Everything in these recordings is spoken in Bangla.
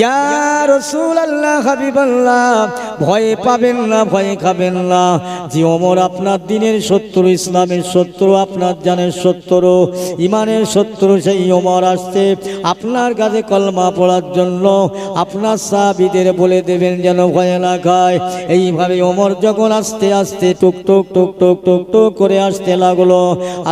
ইয়া রাসূলুল্লাহ হাবিবাল্লাহ, ভয় পাবেন না, ভয় খাবেন না। যে ওমর আপনার দ্বীনের শত্রু, ইসলামের শত্রু, আপনার জানের শত্রু, ইমানের শত্রু, সেই ওমর আসছে আপনার কাছে কলমা পড়ার জন্য। আপনার সাহাবীদের বলে দেবেন যেন ভয় না খায়। এইভাবে ওমর যখন আস্তে আস্তে টুক টুক টুক টুক টুক টুক করে আসতে লাগলো,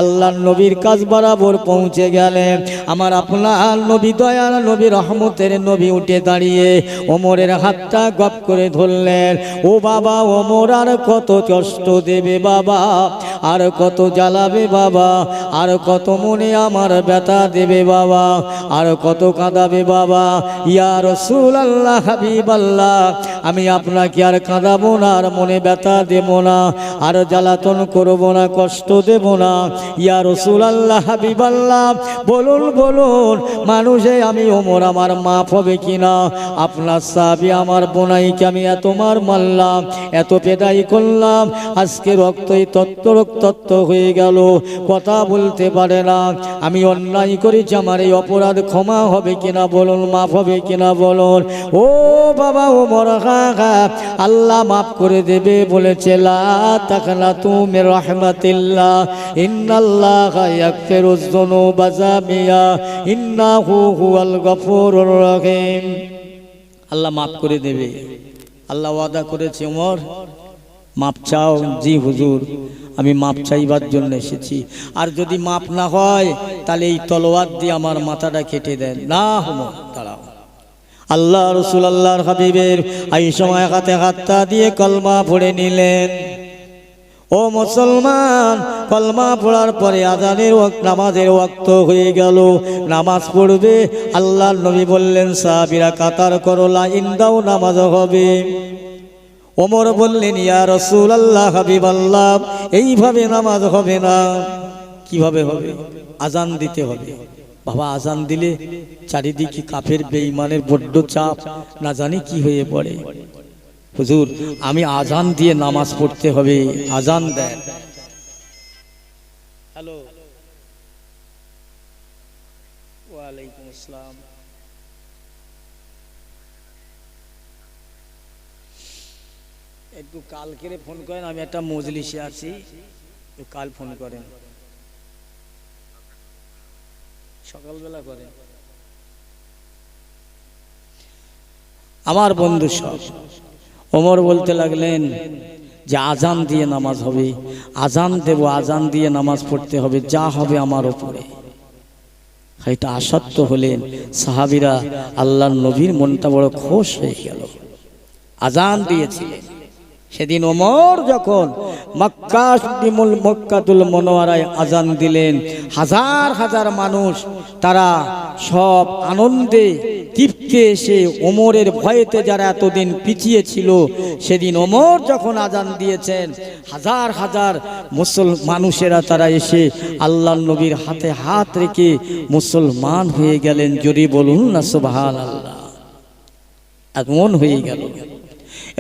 আল্লাহর নবীর কাছ বরাবর পৌঁছে গেলেন। আমার আপনার নবী, দয়ার নবী, রহমতের নবী উঠে দাঁড়িয়ে ওমরের হাতটা গপ করে ধরলেন। ও বাবা ওমর, আর কত কষ্ট দেবে বাবা, আর কত জ্বালাবে বাবা, আর কত মনে আমার ব্যথা দেবে বাবা, আর কত কাঁদাবে বাবা। ইয়া রাসূলুল্লাহ হাবিবাল্লাহ, আমি আপনাকে আর কাঁদাবো না, আর মনে ব্যথা দেব না, আর জ্বালাতন করব না, কষ্ট দেব না। ইয়া রাসূলুল্লাহ হাবিবাল্লাহ, বলুন বলুন মানুষে আমি ওমর আমার মাফ হবে কিনা? আপনার সাহাবী আমার বোনাইকে আমি এত মার মারলাম, এত পেদাই করলাম, আজকে রক্তই তত্ত্ব রক্তত্ব হয়ে গেল, কথা বলতে পারে না। আমি অন্যায় করেছি, আমার এই অপরাধ ক্ষমা হবে কিনা বলুন, মাফ হবে কিনা বলুন। ও বাবা ওমর, আল্লাহ মাফ করে দেবে বলেছে। লা তাকনাতু মির রাহমাতিল্লাহ, ইন্নাল্লাহা ইয়াগফিরুয যুনুবা জামিয়া, ইন্নাহু হুয়াল গফুরুর রহিম। আল্লাহ মাফ করে দেবে, আল্লাহ ওয়াদা করেছে। ওমর মাপ চাও? জি হুজুর, আমি মাপ চাইবার জন্য এসেছি। আর যদি মাপ না হয় তাহলে এই তলোয়ার দিয়ে আমার মাথাটা কেটে দেন। না ওমর দাঁড়াও। আল্লাহ রাসূল আল্লাহর হাবিবের এই সময় হাতে হাতটা দিয়ে কলমা পড়ে নিলেন। ও মুসলমান, কলমা পড়ার পরে আযানের ওয়াক্ত, নামাজের ওয়াক্ত হয়ে গেল, নামাজ পড়বে। আল্লাহর নবী বললেন সাহাবীরা কাতার করো, লাইন দাও, নামাজ হবে। ওমর বললেন ইয়া রাসূলুল্লাহ হাবিবাল্লাহ, এইভাবে নামাজ হবে না। কিভাবে হবে? আজান দিতে হবে। বাবা আজান দিলে চারিদিকে কাফের বেঈমানের বড্ড চাপ, না জানি কি হয়ে পড়ে। হুজুর আমি আজান দিয়ে নামাজ পড়তে হবে, আজান দেন। হ্যালো, ওয়ালাইকুম আসসালাম। একটু কালকে ফোন করেন, আমি একটা মজলিসে আছি, কাল ফোন করেন, সকালবেলা করেন। আমার বন্ধু সব ওমর বলতে লাগলেন যে আজান দিয়ে নামাজ হবে, আজান দেব, আজান দিয়ে নামাজ পড়তে হবে, যা হবে আমার উপরে। এটা আসক্ত হলেন সাহাবীরা। আল্লাহর নবীর মনটা বড় খুশ হয়ে গেল। আজান দিয়েছিলেন সেদিন ওমর যখন মক্কাতুল মুনাওয়ারায় আজান দিলেন, হাজার হাজার মানুষ তারা সব আনন্দে তৃপ্তি এসে ওমরের ভয়েতে যারা এতদিন পিছিয়ে ছিল, সেদিন ওমর যখন আজান দিয়েছেন হাজার হাজার মানুষেরা তারা এসে আল্লাহর নবীর হাতে হাত রেখে মুসলমান হয়ে গেলেন। জোরে বলুন না সুবহানাল্লাহ। এমন হয়ে গেল।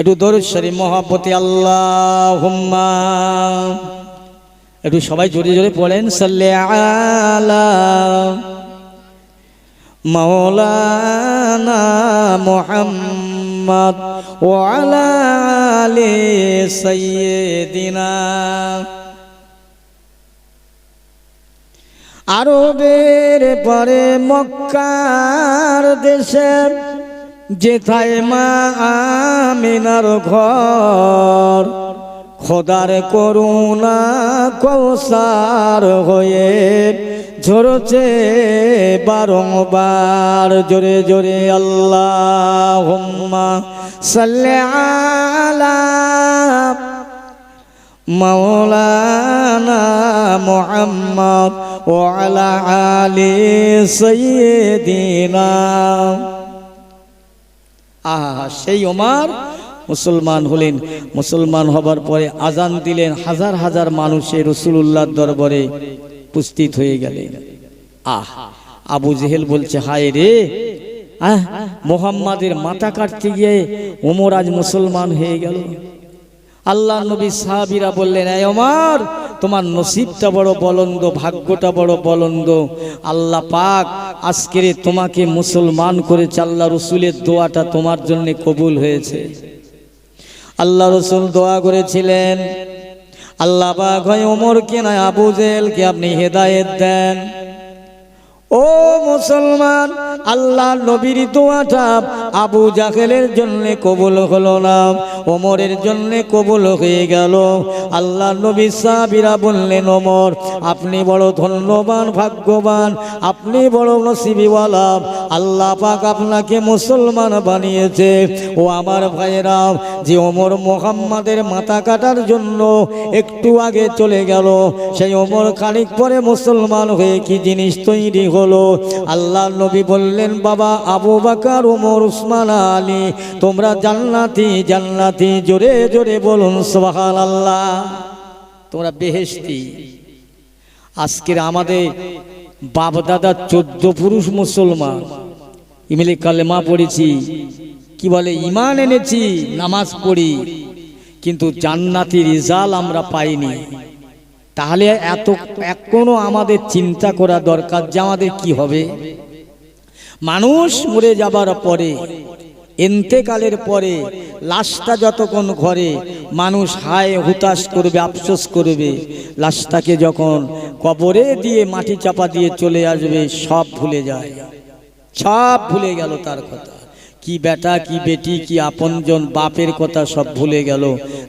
একটু দরুদ শরীফ মহব্বতে আল্লাহুম্মা, একটু সবাই জোরে জোরে পড়েন সাল্লি আলা মাওলানা মুহাম্মদ ওয়া আলা আলি সাইয়্যিদিনা। আরবের পরে মক্কার দেশে যেথায় মা আমিনার ঘর, খোদার করুণা কৌসার হয়ে ঝরছে বারংবার। জোরে জোরে আল্লাহুম্মা সাল্লি আলা মাওলানা মুহাম্মদ ওয়া আলা আলি সাইয়্যিদিনা। আহা, সেই ওমর মুসলমান হলেন। মুসলমান হবার পরে আজান দিলেন, হাজার হাজার মানুষের রাসূলুল্লাহর দরবারে উপস্থিত হয়ে গেলেন। আবু জেহেল বলছে হায় রে, মুহাম্মাদের মাথা কাটতে গিয়ে ওমর আজ মুসলমান হয়ে গেল। আল্লাহর নবী সাহাবীরা বললেন এই ওমর তোমার নসিবটা বড় বলন্দ, ভাগ্যটা বড় বলন্দ। আল্লাহ পাক আজকের তোমাকে মুসলমান করেছে, আল্লাহ রসুলের দোয়াটা তোমার জন্য কবুল হয়েছে। আল্লাহ রসুল দোয়া করেছিলেন, আল্লাহ পাক হয় ওমরকে না আবু জেহেলকে আপনি হেদায়েত দেন। ও মুসলমান, আল্লাহ নবীর দোয়াটা আবু জাহেলের জন্য কবুল হলো না, ওমরের জন্য কবুল হয়ে গেল। আল্লাহ নবী সাহাবীরা বললেন, ওমর আপনি বড় ধন্যবান, ভাগ্যবান, আপনি বড় নসিবিওয়ালা, আল্লাহ পাক আপনাকে মুসলমান বানিয়েছে। ও আমার ভাইয়েরা, যে ওমর মুহাম্মাদের মাথা কাটার জন্য একটু আগে চলে গেল, সেই ওমর খানিক পরে মুসলমান হয়ে কি জিনিস তৈরি হলো? আল্লাহ নবী বললেন, বাবা আবু বকর, ওমর, উসমান, আলী তোমরা জান্নাতি জান্নাতি, জোরে জোরে বলুন সুবহানাল্লাহ, তোমরা বেহেশতি। আজকের আমাদের বাপ দাদা 14 পুরুষ মুসলমান, ইমিলে কালেমা পড়েছি, কি বলে ঈমান এনেছি, নামাজ পড়ি, কিন্তু জান্নাতি রিজাল্ট আমরা পাইনি। তাহলে এখনো আমাদের চিন্তা করা দরকার যে আমাদের কি হবে। মানুষ মরে যাবার পরে, ইন্তেকালের পরে লাশটা যতক্ষণ ঘরে মানুষ হায় হুতাশ করবে, আফসোস করবে, লাশটাকে যখন কবরে দিয়ে মাটি চাপা দিয়ে চলে আসবে, সব ভুলে যায়, সব ভুলে গেল তার কথা, কি বেটা কি বেটি কি আপনজন বাপের কথা সব ভুলে গেল,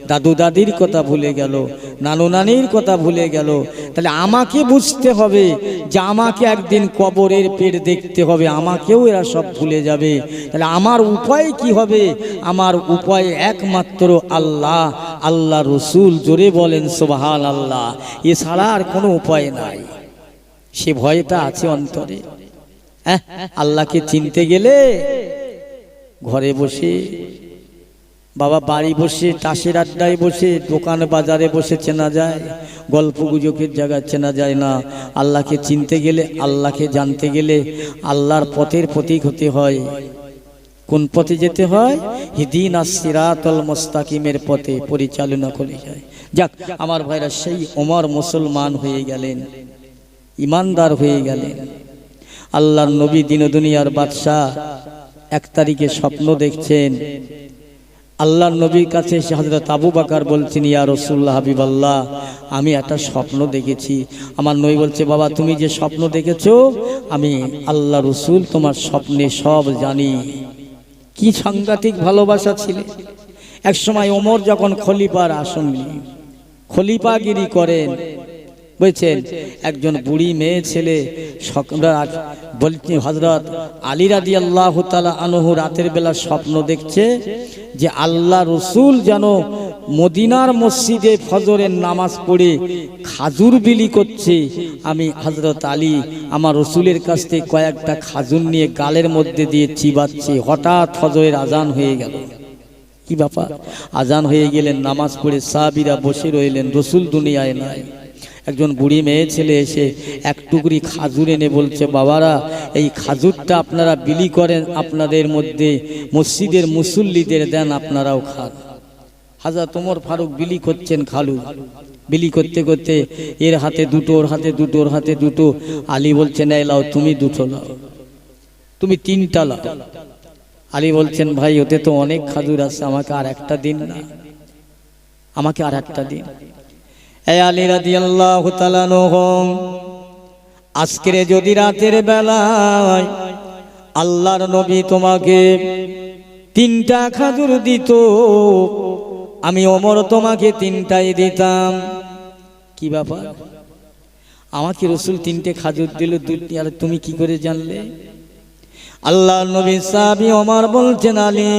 দাদু দাদির কথা ভুলে গেল, নানু নানির কথা ভুলে গেল। তাহলে আমাকে বুঝতে হবে যে আমাকে একদিন কবরের পেট দেখতে হবে, আমাকেও এরা সব ভুলে যাবে। তাহলে আমার উপায় কি হবে? আমার উপায় একমাত্র আল্লাহ, আল্লাহ রসুল, জোরে বলেন সুবহানাল্লাহ, এছাড়া আর কোনো উপায় নাই। সে ভয়টা আছে অন্তরে। হ্যাঁ, আল্লাহকে চিনতে গেলে ঘরে বসে, বাবা বাড়ি বসে, তাসের আড্ডায় বসে, দোকান বাজারে বসে চেনা যায়, গল্প গুজবের জায়গায় চেনা যায় না। আল্লাহকে চিনতে গেলে, আল্লাহকে জানতে গেলে আল্লাহর পথের প্রতীক হতে হয়। কোন পথে যেতে হয়? ইহদিনাস সিরাতাল মুস্তাকিমের পথে পরিচালনা করে যায়। যাক আমার ভাইরা, সেই ওমর মুসলমান হয়ে গেলেন, ইমানদার হয়ে গেলেন। আল্লাহর নবী দিন দুনিয়ার বাদশাহ 1 তারিখে স্বপ্ন দেখছেন। আল্লাহর নবীর কাছে এসে হযরত আবু বকর বলছেন, ইয়া রাসূলুল্লাহ, হাবিবাল্লাহ, আমি একটা স্বপ্ন দেখেছি। আমার নবী বলছে, বাবা তুমি যে স্বপ্ন দেখেছো, আমি আল্লাহ রসুল তোমার স্বপ্নে সব জানি। কি সাংঘাতিক ভালোবাসা ছিল। এক সময় ওমর যখন খলিফার আসন নিয়ে খলিফাগিরি করেন, বুঝছেন, একজন বুড়ি মেয়ে ছেলে বলছেন, হযরত আলী রাদিয়াল্লাহু তাআলা আনহু রাতের বেলা স্বপ্ন দেখছে যে আল্লাহ রসুল যেন মদিনার মসজিদে ফজরের নামাজ পড়ে খাজুর বিলি করছে। আমি হযরত আলী আমার রসুলের কাছ থেকে কয়েকটা খাজুর নিয়ে গালের মধ্যে দিয়ে চিবাচ্ছে। হঠাৎ ফজরের আজান হয়ে গেল। কি ব্যাপার? আজান হয়ে গেলেন, নামাজ পড়ে সাহাবীরা বসে রইলেন, রসুল দুনিয়ায় নাই। একজন বুড়ি মেয়ে ছেলে এসে এক টুকরি খাজুর এনে বলছে, বাবারা এই খাজুরটা আপনারা বিলি করেন, আপনাদের মধ্যে মসজিদের মুসল্লিদের দেন, আপনারাও খান। হযরত ওমর ফারুক বিলি করছেন খালু, বিলি করতে করতে এর হাতে দুটো, ওর হাতে দুটো, ওর হাতে দুটো। আলী বলছেন, এই লাও, তুমি দুটো লাও, তুমি 3টা লাও। আলী বলছেন, ভাই ওতে তো অনেক খাজুর আছে, আমাকে আর একটা দিন না, আমাকে আর একটা দিন। এই আলী রাদিয়াল্লাহু তাআলা আনহু, আজকের যদি রাতের বেলায় আল্লাহর নবী তোমাকে 3টা খাজুর দিত, আমি ওমর তোমাকে 3টাই দিতাম। কি ব্যাপার? আমাকে রসুল 3টে খাজুর দিল, 2টি, আর তুমি কি করে জানলে? আল্লাহর নবী সাহাবী ওমর বলছেন, আলী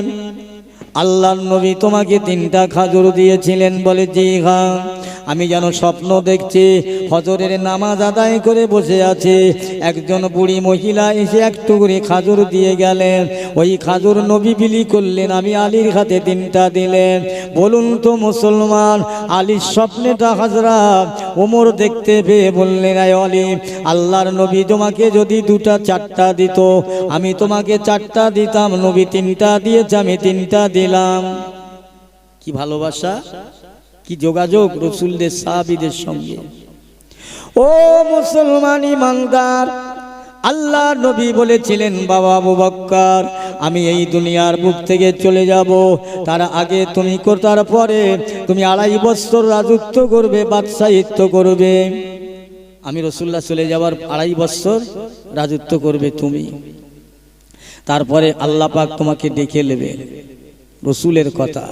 আল্লাহর নবী তোমাকে 3টা খাজুর দিয়েছিলেন? বলে, জি হ্যাঁ। আমি যেন স্বপ্ন দেখছি, ফজরের নামাজ আদায় করে বসে আছে, একজন বুড়ি মহিলা এসে এক টুকরি খাজুর দিয়ে গেলেন। ওই খাজুর নবী বিলি করলেন, আমি আলীর হাতে 3টা দিলেন। বলুন তো মুসলমান, আলীর স্বপ্নেটা হযরত ওমর দেখতে পেয়ে বললেন, আয় আলী, আল্লাহর নবী তোমাকে যদি 2টা 4টা দিত, আমি তোমাকে 4টা দিতাম। নবী 3টা দিয়েছে, আমি 3টা দিলাম। কি ভালোবাসা! কি যোগাযোগ রসুলদের সাহাবীদের সঙ্গে। ও মুসলমান ইমানদার, আল্লাহ নবী বলেছিলেন বাবা আবু বকর আমি এই দুনিয়ার বুক থেকে চলে যাব, তার আগে তুমি তারপরে তুমি 2.5 বছর রাজত্ব করবে, বাদশাহিত্ব করবে। আমি রাসূলুল্লাহ চলে যাওয়ার 2.5 বছর রাজত্ব করবে তুমি, তারপরে আল্লাহ পাক তোমাকে ডেকে নেবে। রসুলের কথা।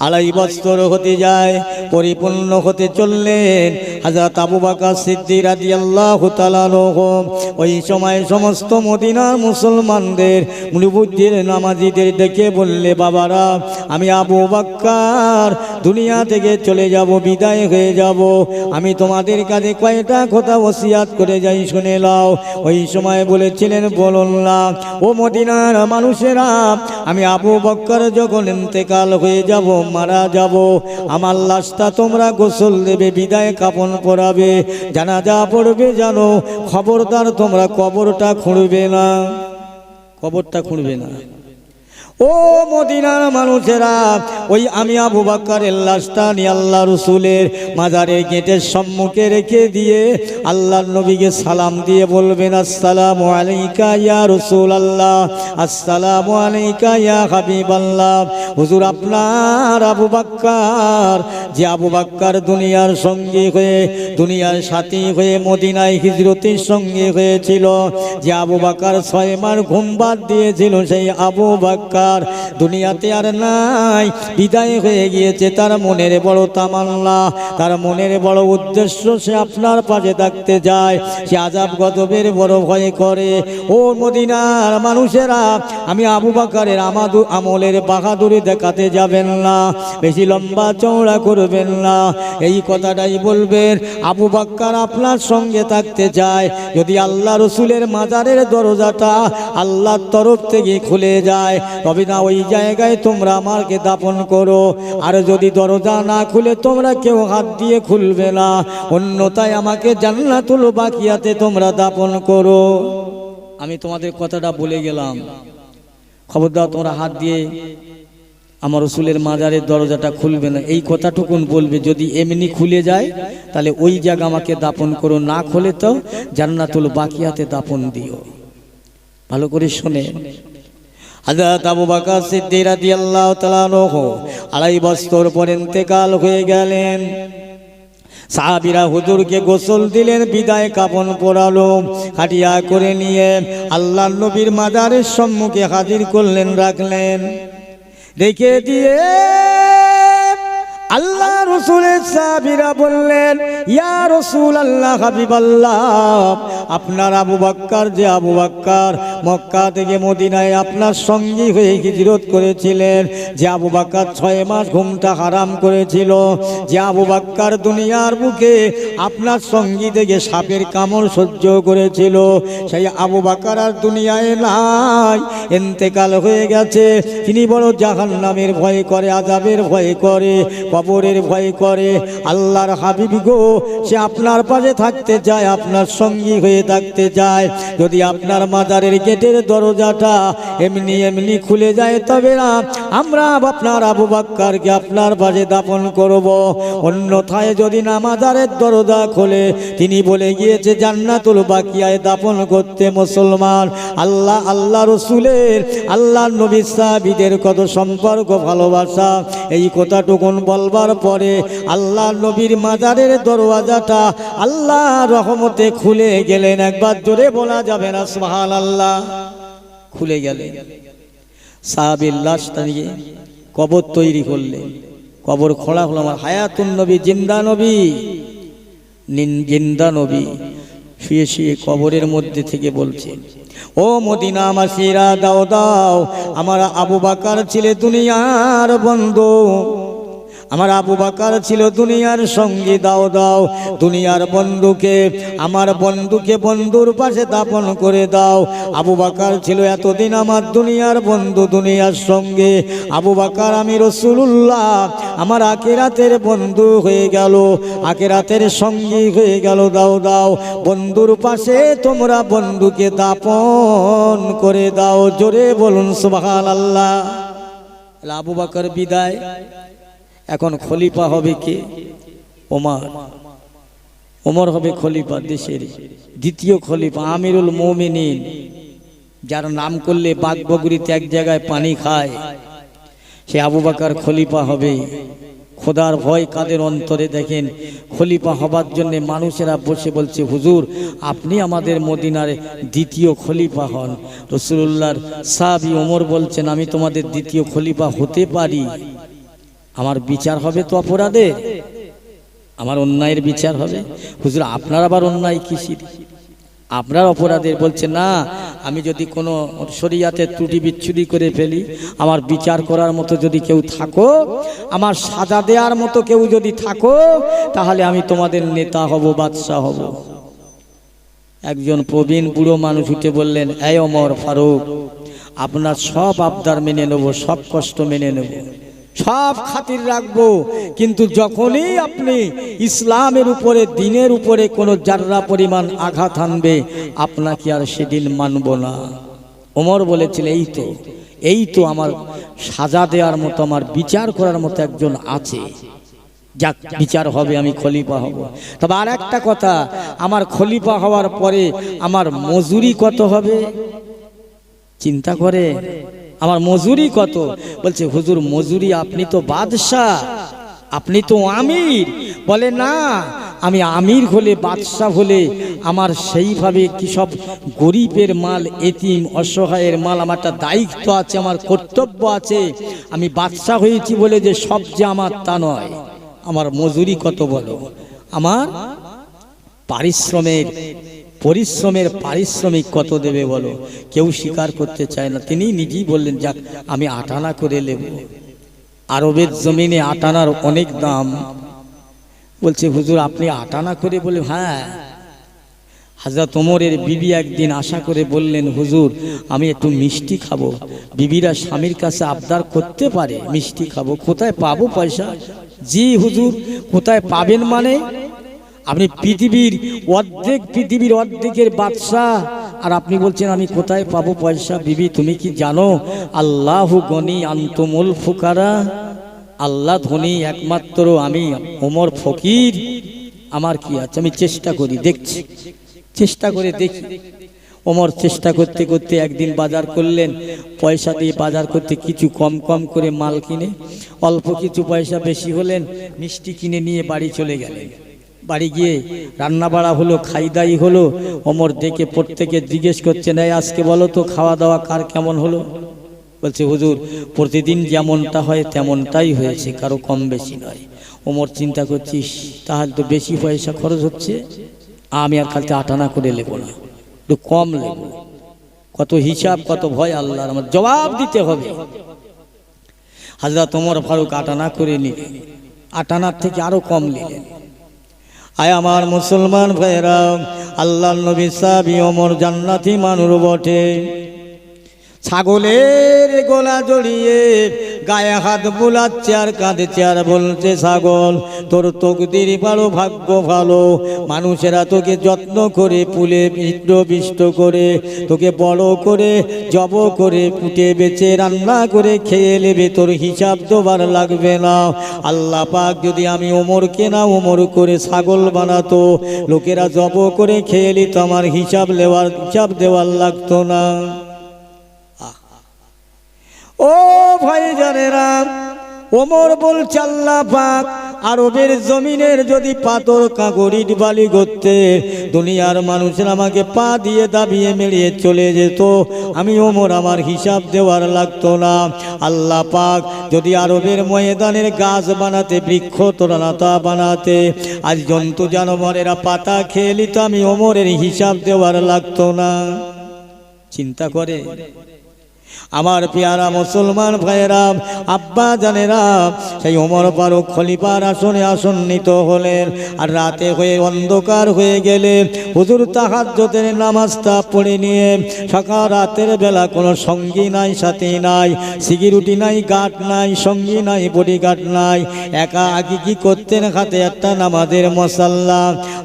2.5 বছর হতে যায়, পরিপূর্ণ হতে চললেন। হযরত আবু বকর সিদ্দিক রাদিয়াল্লাহু তাআলা আনহু ওই সময় সমস্ত মদিনার মুসলমানদের মুরুব্বিদের নামাজীদের ডেকে বললে, বাবারা আমি আবু বকর দুনিয়া থেকে চলে যাব, বিদায় হয়ে যাব। আমি তোমাদের কাছে কয়টা কথা ওসিয়াত করে যাই, শুনে নাও। ওই সময় বলেছিলেন, বলুন না ও মদিনার মানুষেরা, আমি আবু বকর যখন ইন্তেকাল হয়ে যাব, মারা যাব, আমার লাশটা তোমরা গোসল দেবে, বিদায় কাফন পরাবে, জানাজা পড়বে, জানো খবরদার তোমরা কবরটা খুঁড়বে না, কবরটা খুঁড়বে না। ও মদিনার মানুষেরা, ওই আমি আবু বকরের লাশটা নিয়ে আল্লাহ রসুলের মাজারের গেটের সম্মুখে রেখে দিয়ে আল্লাহর নবীকে সালাম দিয়ে বলবেন, আসসালামু আলাইকা ইয়া রাসূলুল্লাহ, আসসালামু আলাইকা ইয়া হাবিবাল্লাহ। হুজুর আপনার আবু বকর, যে আবু বকর দুনিয়ার সঙ্গী হয়ে, দুনিয়ার সাথী হয়ে মদিনায় হিজরতের সঙ্গে হয়েছিল, যে আবু বকর 6 মাস ঘুম বাদ দিয়েছিল, সেই আবু বকর দুনিয়াতে আর নাই, বিদায় হয়ে গিয়েছে। তার মনের বড় তামান্না, তার মনের বড় উদ্দেশ্য, সে আপনার পাশে থাকতে যায়, সে আযাব গজবের বড় ভয় করে। ও মদিনার মানুষেরা, আমি আবু বকরের আমলের বাহাদুরি দেখাতে যাবেন না, বেশি লম্বা চওড়া করবেন না, এই কথাটাই বলবেন। আবু বকর আপনার সঙ্গে থাকতে চায়, যদি আল্লাহ রসুলের মাজারের দরজাটা আল্লাহর তরফ থেকে খুলে যায়, তবে না ওই জায়গায় তোমরা আমাকে দাফন করো। আর যদি দরজা না খুলে তোমরা কেউ হাত দিয়ে খুলবে না, অন্যথায় আমাকে জান্নাতুল বাকিয়াতে তোমরা দাফন করো। আমি তোমাদের কথাটা বলে গেলাম, খবরদার তোমরা হাত দিয়ে আমার রসুলের মাজারের দরজাটা খুলবে না, এই কথাটুকুন বলবে। যদি এমনি খুলে যায় তাহলে ওই জায়গা আমাকে দাফন করো, না খুলে তো জান্নাতুল বাকিয়াতে দাফন দিও। ভালো করে শুনে, হযরত আবু বকর সিদ্দিক রাদিয়াল্লাহু তাআলা আনহু 2.5 বছর পর ইন্তেকাল হয়ে গেলেন। সাহাবীরা হুজুরকে গোসল দিলেন, বিদায় কাফন পরালো, খাটিয়া করে নিয়ে আল্লাহর নবীর মাজারের সম্মুখে হাজির করলেন, রাখলেন। রেখে দিয়ে আল্লাহ রসুলের সাহাবীরা বললেন, ইয়া রাসূলুল্লাহ, হাবিবাল্লাহ, আপনার আবু বকর, যে আবু বকর মক্কা থেকে মদিনায় আপনার সঙ্গী হয়ে হিজরত করেছিলেন, যে আবু বকর 6 মাস ঘুমটা হারাম করেছিল, যে আবু বকর দুনিয়ার বুকে আপনার সঙ্গী থেকে সাপের কামড় সহ্য করেছিল, সেই আবু বকর আর দুনিয়ায় নাই, ইন্তেকাল হয়ে গেছে। তিনি বড় জাহান্নামের ভয় করে, আযাবের ভয় করে, কবরের ভয় করে। আল্লাহর হাবিব গো, সে আপনার পাশে থাকতে চায়, আপনার সঙ্গী হয়ে থাকতে চায়। যদি আপনার মাজারের গেটের দরজাটা এমনি এমনি খুলে যায়, তবে না আমরা আপনার আবু বকরকে আপনার পাশে দাফন করব। অন্যথায় যদি না মাজারের দরজা খোলে, তিনি বলে গিয়েছে জান্নাতুল বাকিয়ায় দাফন করতে। মুসলমান, আল্লাহ রসুলের, আল্লাহ নবী সাহাবীদের কত সম্পর্ক, ভালোবাসা, এই কথাটুকুন বলবার পরে আল্লাহ নবীর মাজারের দরওয়াজাটা আল্লাহ রহমতে খুলে গেলেন। একবার জোরে বলা যাবে না সুবহানাল্লাহ? খুলে গেলেন। সাহাবীর লাশটা নিয়ে কবর তৈরি করলেন, কবর খোলা হলো। আমার হায়াতুন নবী, জিন্দা নবী, জিন্দা নবী শুয়ে শুয়ে কবরের মধ্যে থেকে বলছে, ও মদিনাবাসীরা, দাও দাও, আমার আবু বকর ছিল দুনিয়ার বন্ধু, আমার আবু বকর ছিল দুনিয়ার সঙ্গী, দাও দাও দুনিয়ার বন্ধুকে, আমার বন্ধুকে বন্ধুর পাশে দাফন করে দাও। আবু বকর ছিল এতদিন আমার দুনিয়ার বন্ধু, দুনিয়ার সঙ্গে। আবু বকর আমি রাসূলুল্লাহ, আমার আখিরাতের বন্ধু হয়ে গেল, আখিরাতের সঙ্গী হয়ে গেল। দাও দাও বন্ধুর পাশে তোমরা বন্ধুকে দাফন করে দাও। জোরে বলুন সুবহানাল্লাহ। আবু বকর বিদায়, এখন খলিফা হবে কে? ওমর। ওমর হবে খলিফা, দেশের দ্বিতীয় খলিফা, আমিরুল মুমিনিন, যার নাম করলে বাঘ বকরিতে এক জায়গায় পানি খায়, সে আবু বকর খলিফা হবে। খোদার ভয় কাদের অন্তরে দেখেন, খলিফা হবার জন্য মানুষেরা বসে বলছে, হুজুর আপনি আমাদের মদিনার দ্বিতীয় খলিফা হন। রাসূলুল্লাহর সাহাবী ওমর বলছেন, আমি তোমাদের দ্বিতীয় খলিফা হতে পারি, আমার বিচার হবে তো অপরাধের, আমার অন্যায়ের বিচার হবে। হুজুর আপনার আবার অন্যায় কিসির, আপনার অপরাধের? বলছে না, আমি যদি কোনো শরীয়তে ত্রুটি বিচ্ছুরি করে ফেলি, আমার বিচার করার মতো যদি কেউ থাকো, আমার সাজা দেওয়ার মতো কেউ যদি থাকো, তাহলে আমি তোমাদের নেতা হব, বাদশাহ হব। একজন প্রবীণ বুড়ো মানুষ উঠে বললেন, এই ওমর ফারুক, আপনার সব আবদার মেনে নেব, সব কষ্ট মেনে নেব, সব খাতির রাখবো, কিন্তু যখনই আপনি ইসলামের উপরে, দিনের উপরে কোনো জাররা পরিমাণ আঘাত আনবে, আপনাকে আর সেদিন মানব না। ওমর বলেছিল, এই তো আমার সাজা দেওয়ার মতো, আমার বিচার করার মতো একজন আছে, যাক বিচার হবে, আমি খলিফা হব। তবে আর একটা কথা, আমার খলিফা হওয়ার পরে আমার মজুরি কত হবে চিন্তা করে, আমার মজুরি কত? বলছে, হুজুর মজুরি, আপনি তো বাদশাহ, আপনি তো আমির। বলে না, আমি আমির হলে, বাদশাহ হলে আমার সেইভাবে কি সব গরিবের মাল, এতিম অসহায়ের মাল, আমার একটা দায়িত্ব আছে, আমার কর্তব্য আছে। আমি বাদশাহ হয়েছি বলে যে সব যে আমার, তা নয়। আমার মজুরি কত বলো, আমার পরিশ্রমের পারিশ্রমিক কত দেবে বলো? কেউ স্বীকার করতে চায় না। তিনি নিজেই বললেন, যাক আমি 8 আনা করে নেব। আরবের জমিনে 8 আনার অনেক দাম। বলছে, হুজুর আপনি 8 আনা করে? বলে হ্যাঁ। হযরত ওমরের বিবি একদিন আশা করে বললেন, হুজুর আমি একটু মিষ্টি খাবো। বিবিরা স্বামীর কাছে আবদার করতে পারে, মিষ্টি খাবো, কোথায় পাবো পয়সা? জি হুজুর। কোথায় পাবেন মানে? আপনি পৃথিবীর অর্ধেকের বাদশাহ, আর আপনি বলছেন আমি কোথায় পাবো পয়সা? বিবি তুমি কি জানো, আল্লাহু গনি আনতুমুল ফুকারা, আল্লাহ ধনী, একমাত্র আমি ওমর ফকির। আমার কি আছে, আমি চেষ্টা করি, দেখছি, চেষ্টা করে দেখি। ওমর চেষ্টা করতে করতে একদিন বাজার করলেন, পয়সা দিয়ে বাজার করতে কিছু কম কম করে মাল কিনে, অল্প কিছু পয়সা বেশি হলেন, মিষ্টি কিনে নিয়ে বাড়ি চলে গেলেন। বাড়ি গিয়ে রান্না বাড়া হলো, খাইদাই হলো। ওমর দেখে প্রত্যেকে জিজ্ঞেস করছেন, এই আজকে বলো তো খাওয়া দাওয়া কার কেমন হলো? বলছে, হুজুর প্রতিদিন যেমনটা হয় তেমনটাই হয়েছে, কারো কম বেশি নয়। ওমর চিন্তা করছিস, তাহলে তো বেশি পয়সা খরচ হচ্ছে, আমি আর কালকে 8 আনা করে নেব না, একটু কম নেব। কত হিসাব, কত ভয় আল্লাহর, আমার জবাব দিতে হবে। হযরত ওমর ফারুক 8 আনা করে নিলেন, 8 আনার থেকে আরো কম নিলেন। আয় আমার মুসলমান ভাইরা, আল্লাহর নবী সাহাবী ওমর জান্নাতি মানুষ বটে। ছাগলের গলা জড়িয়ে গায়ে হাত বুলাচ্ছে আর কাঁদছে আর বলছে, ছাগল তোর তকদির ভালো, ভাগ্য ভালো, মানুষেরা তোকে যত্ন করে পুলে বিষ্ট করে, তোকে বড় করে জব করে কুটে বেচে রান্না করে খেয়ে নেবে, তোর হিসাব দেবার লাগবে না। আল্লাহ পাক যদি আমি ওমরকে না ওমর করে ছাগল বানাতো, লোকেরা জব করে খেয়ে নিত, আমার হিসাব দেওয়ার লাগতো না। ও ভাই জানেরা, ওমর বলছে, আল্লাহ পাক আরবের জমিনের যদি পাথর কাগরিট বালি করতে, দুনিয়ার মানুষের আমাকে পা দিয়ে দাবিয়ে মেরিয়ে চলে যেত, আমি ওমর আমার হিসাব দেওয়ার লাগতো না। আল্লাহ পাক যদি আরবের ময়দানের গাছ বানাতে, বৃক্ষ তরলতা বানাতে, আজ জন্তু জানোয়ারেরা পাতা খেয়ে নিত, আমি ওমরের হিসাব দেওয়ার লাগতো না। চিন্তা করে আমার পেয়ারা মুসলমান ভাইয়েরা, আব্বা জানেরা, সেই ওমর ফারুক খলিফার আসনে আসন্নিত হলেন। আর রাতে হয়ে অন্ধকার হয়ে গেলে হুজুর তাহাজ্জুদের নামাজটা পড়ে নিয়ে সকাল রাতের বেলা কোনো সঙ্গী নাই, সাথী নাই, সিকিউরিটি নাই, গার্ড নাই, সঙ্গী নাই, বডিগার্ড নাই, একা আগে কি করতেন, হাতে একটা নামাজের মশাল্লা।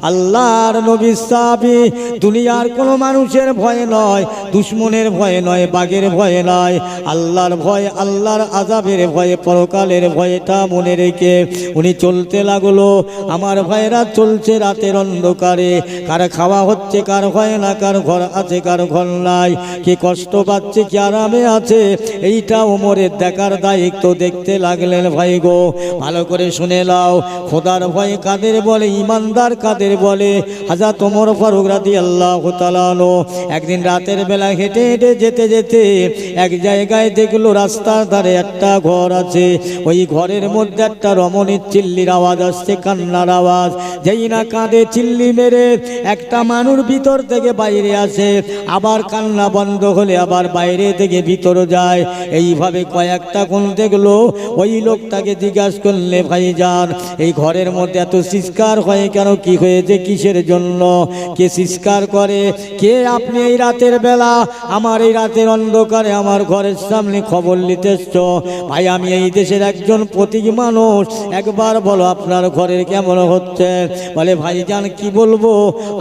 আল্লাহর নবী সাহাবী, দুনিয়ার কোনো মানুষের ভয় নয়, দুশ্মনের ভয় নয়, বাঘের ভয় নয়, নয়, আল্লাহর ভয়, আল্লাহর আযাবের ভয়ে, পরকালের ভয়টা মনে রেখে উনি চলতে লাগলো। আমার ভাইরা চলছে রাতের অন্ধকারে, কার খাওয়া হচ্ছে, কার হয় না, কার ঘর আছে, কার ঘর নাই, কি কষ্ট পাচ্ছে, কি আরামে আছে, এইটা ওমরের দেখার দায়িত্ব। দেখতে লাগলেন। ভাই গো, ভালো করে শুনে নাও, খোদার ভয় কাদের বলে, ইমানদার কাদের বলে। হযরত ওমর ফারুক রাদিয়াল্লাহু তাআলা আনহু একদিন রাতের বেলা হেঁটে হেঁটে যেতে যেতে এক জায়গায় দেখলো রাস্তার ধারে একটা ঘর আছে। ওই ঘরের মধ্যে একটা রমণীর চিল্লির আওয়াজ আসছে, কান্নার আওয়াজ। যেই না কাঁদে চিল্লি মেরে একটা মানুষ ভিতর থেকে বাইরে আসে, আবার কান্না বন্ধ হলে আবার বাইরে থেকে ভিতরে যায়। এইভাবে কয়েকটা কোন দেখলো। ওই লোকটাকে জিজ্ঞাসা করলে, ভাইজান এই ঘরের মধ্যে এত চিৎকার হয় কেন, কি হয়েছে, কিসের জন্য, কে চিৎকার করে, কে আপনি এই রাতের বেলা আমার এই রাতের অন্ধকারে আমার ঘরের সামনে খবর নিতে এসছো? ভাই আমি এই দেশের একজন প্রতীক মানুষ, একবার বলো আপনার ঘরের কেমন হচ্ছে। বলে ভাইজান কি বলবো,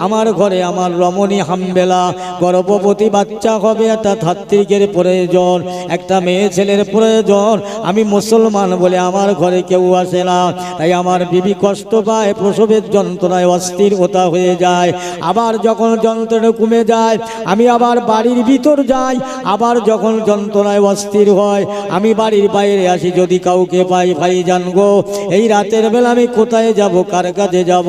আমার ঘরে আমার রমণী হামবেলা গর্ভবতী বাচ্চা হবে, একটা ধাত্রীকের প্রয়োজন, একটা মেয়ে ছেলের প্রয়োজন। আমি মুসলমান বলে আমার ঘরে কেউ আসে না, তাই আমার বিবি কষ্ট পায়, প্রসবের যন্ত্রণায় অস্থিরতা হয়ে যায়। আবার যখন যন্ত্রণা কমে যায় আমি আবার বাড়ির ভিতর যাই, আবার যখন যন্ত্রণায় অস্থির হয় আমি বাড়ির বাইরে আসি, যদি কাউকে পাই। ভাইজান গো, এই রাতের বেলা আমি কোথায় যাব, কার কাছে যাব?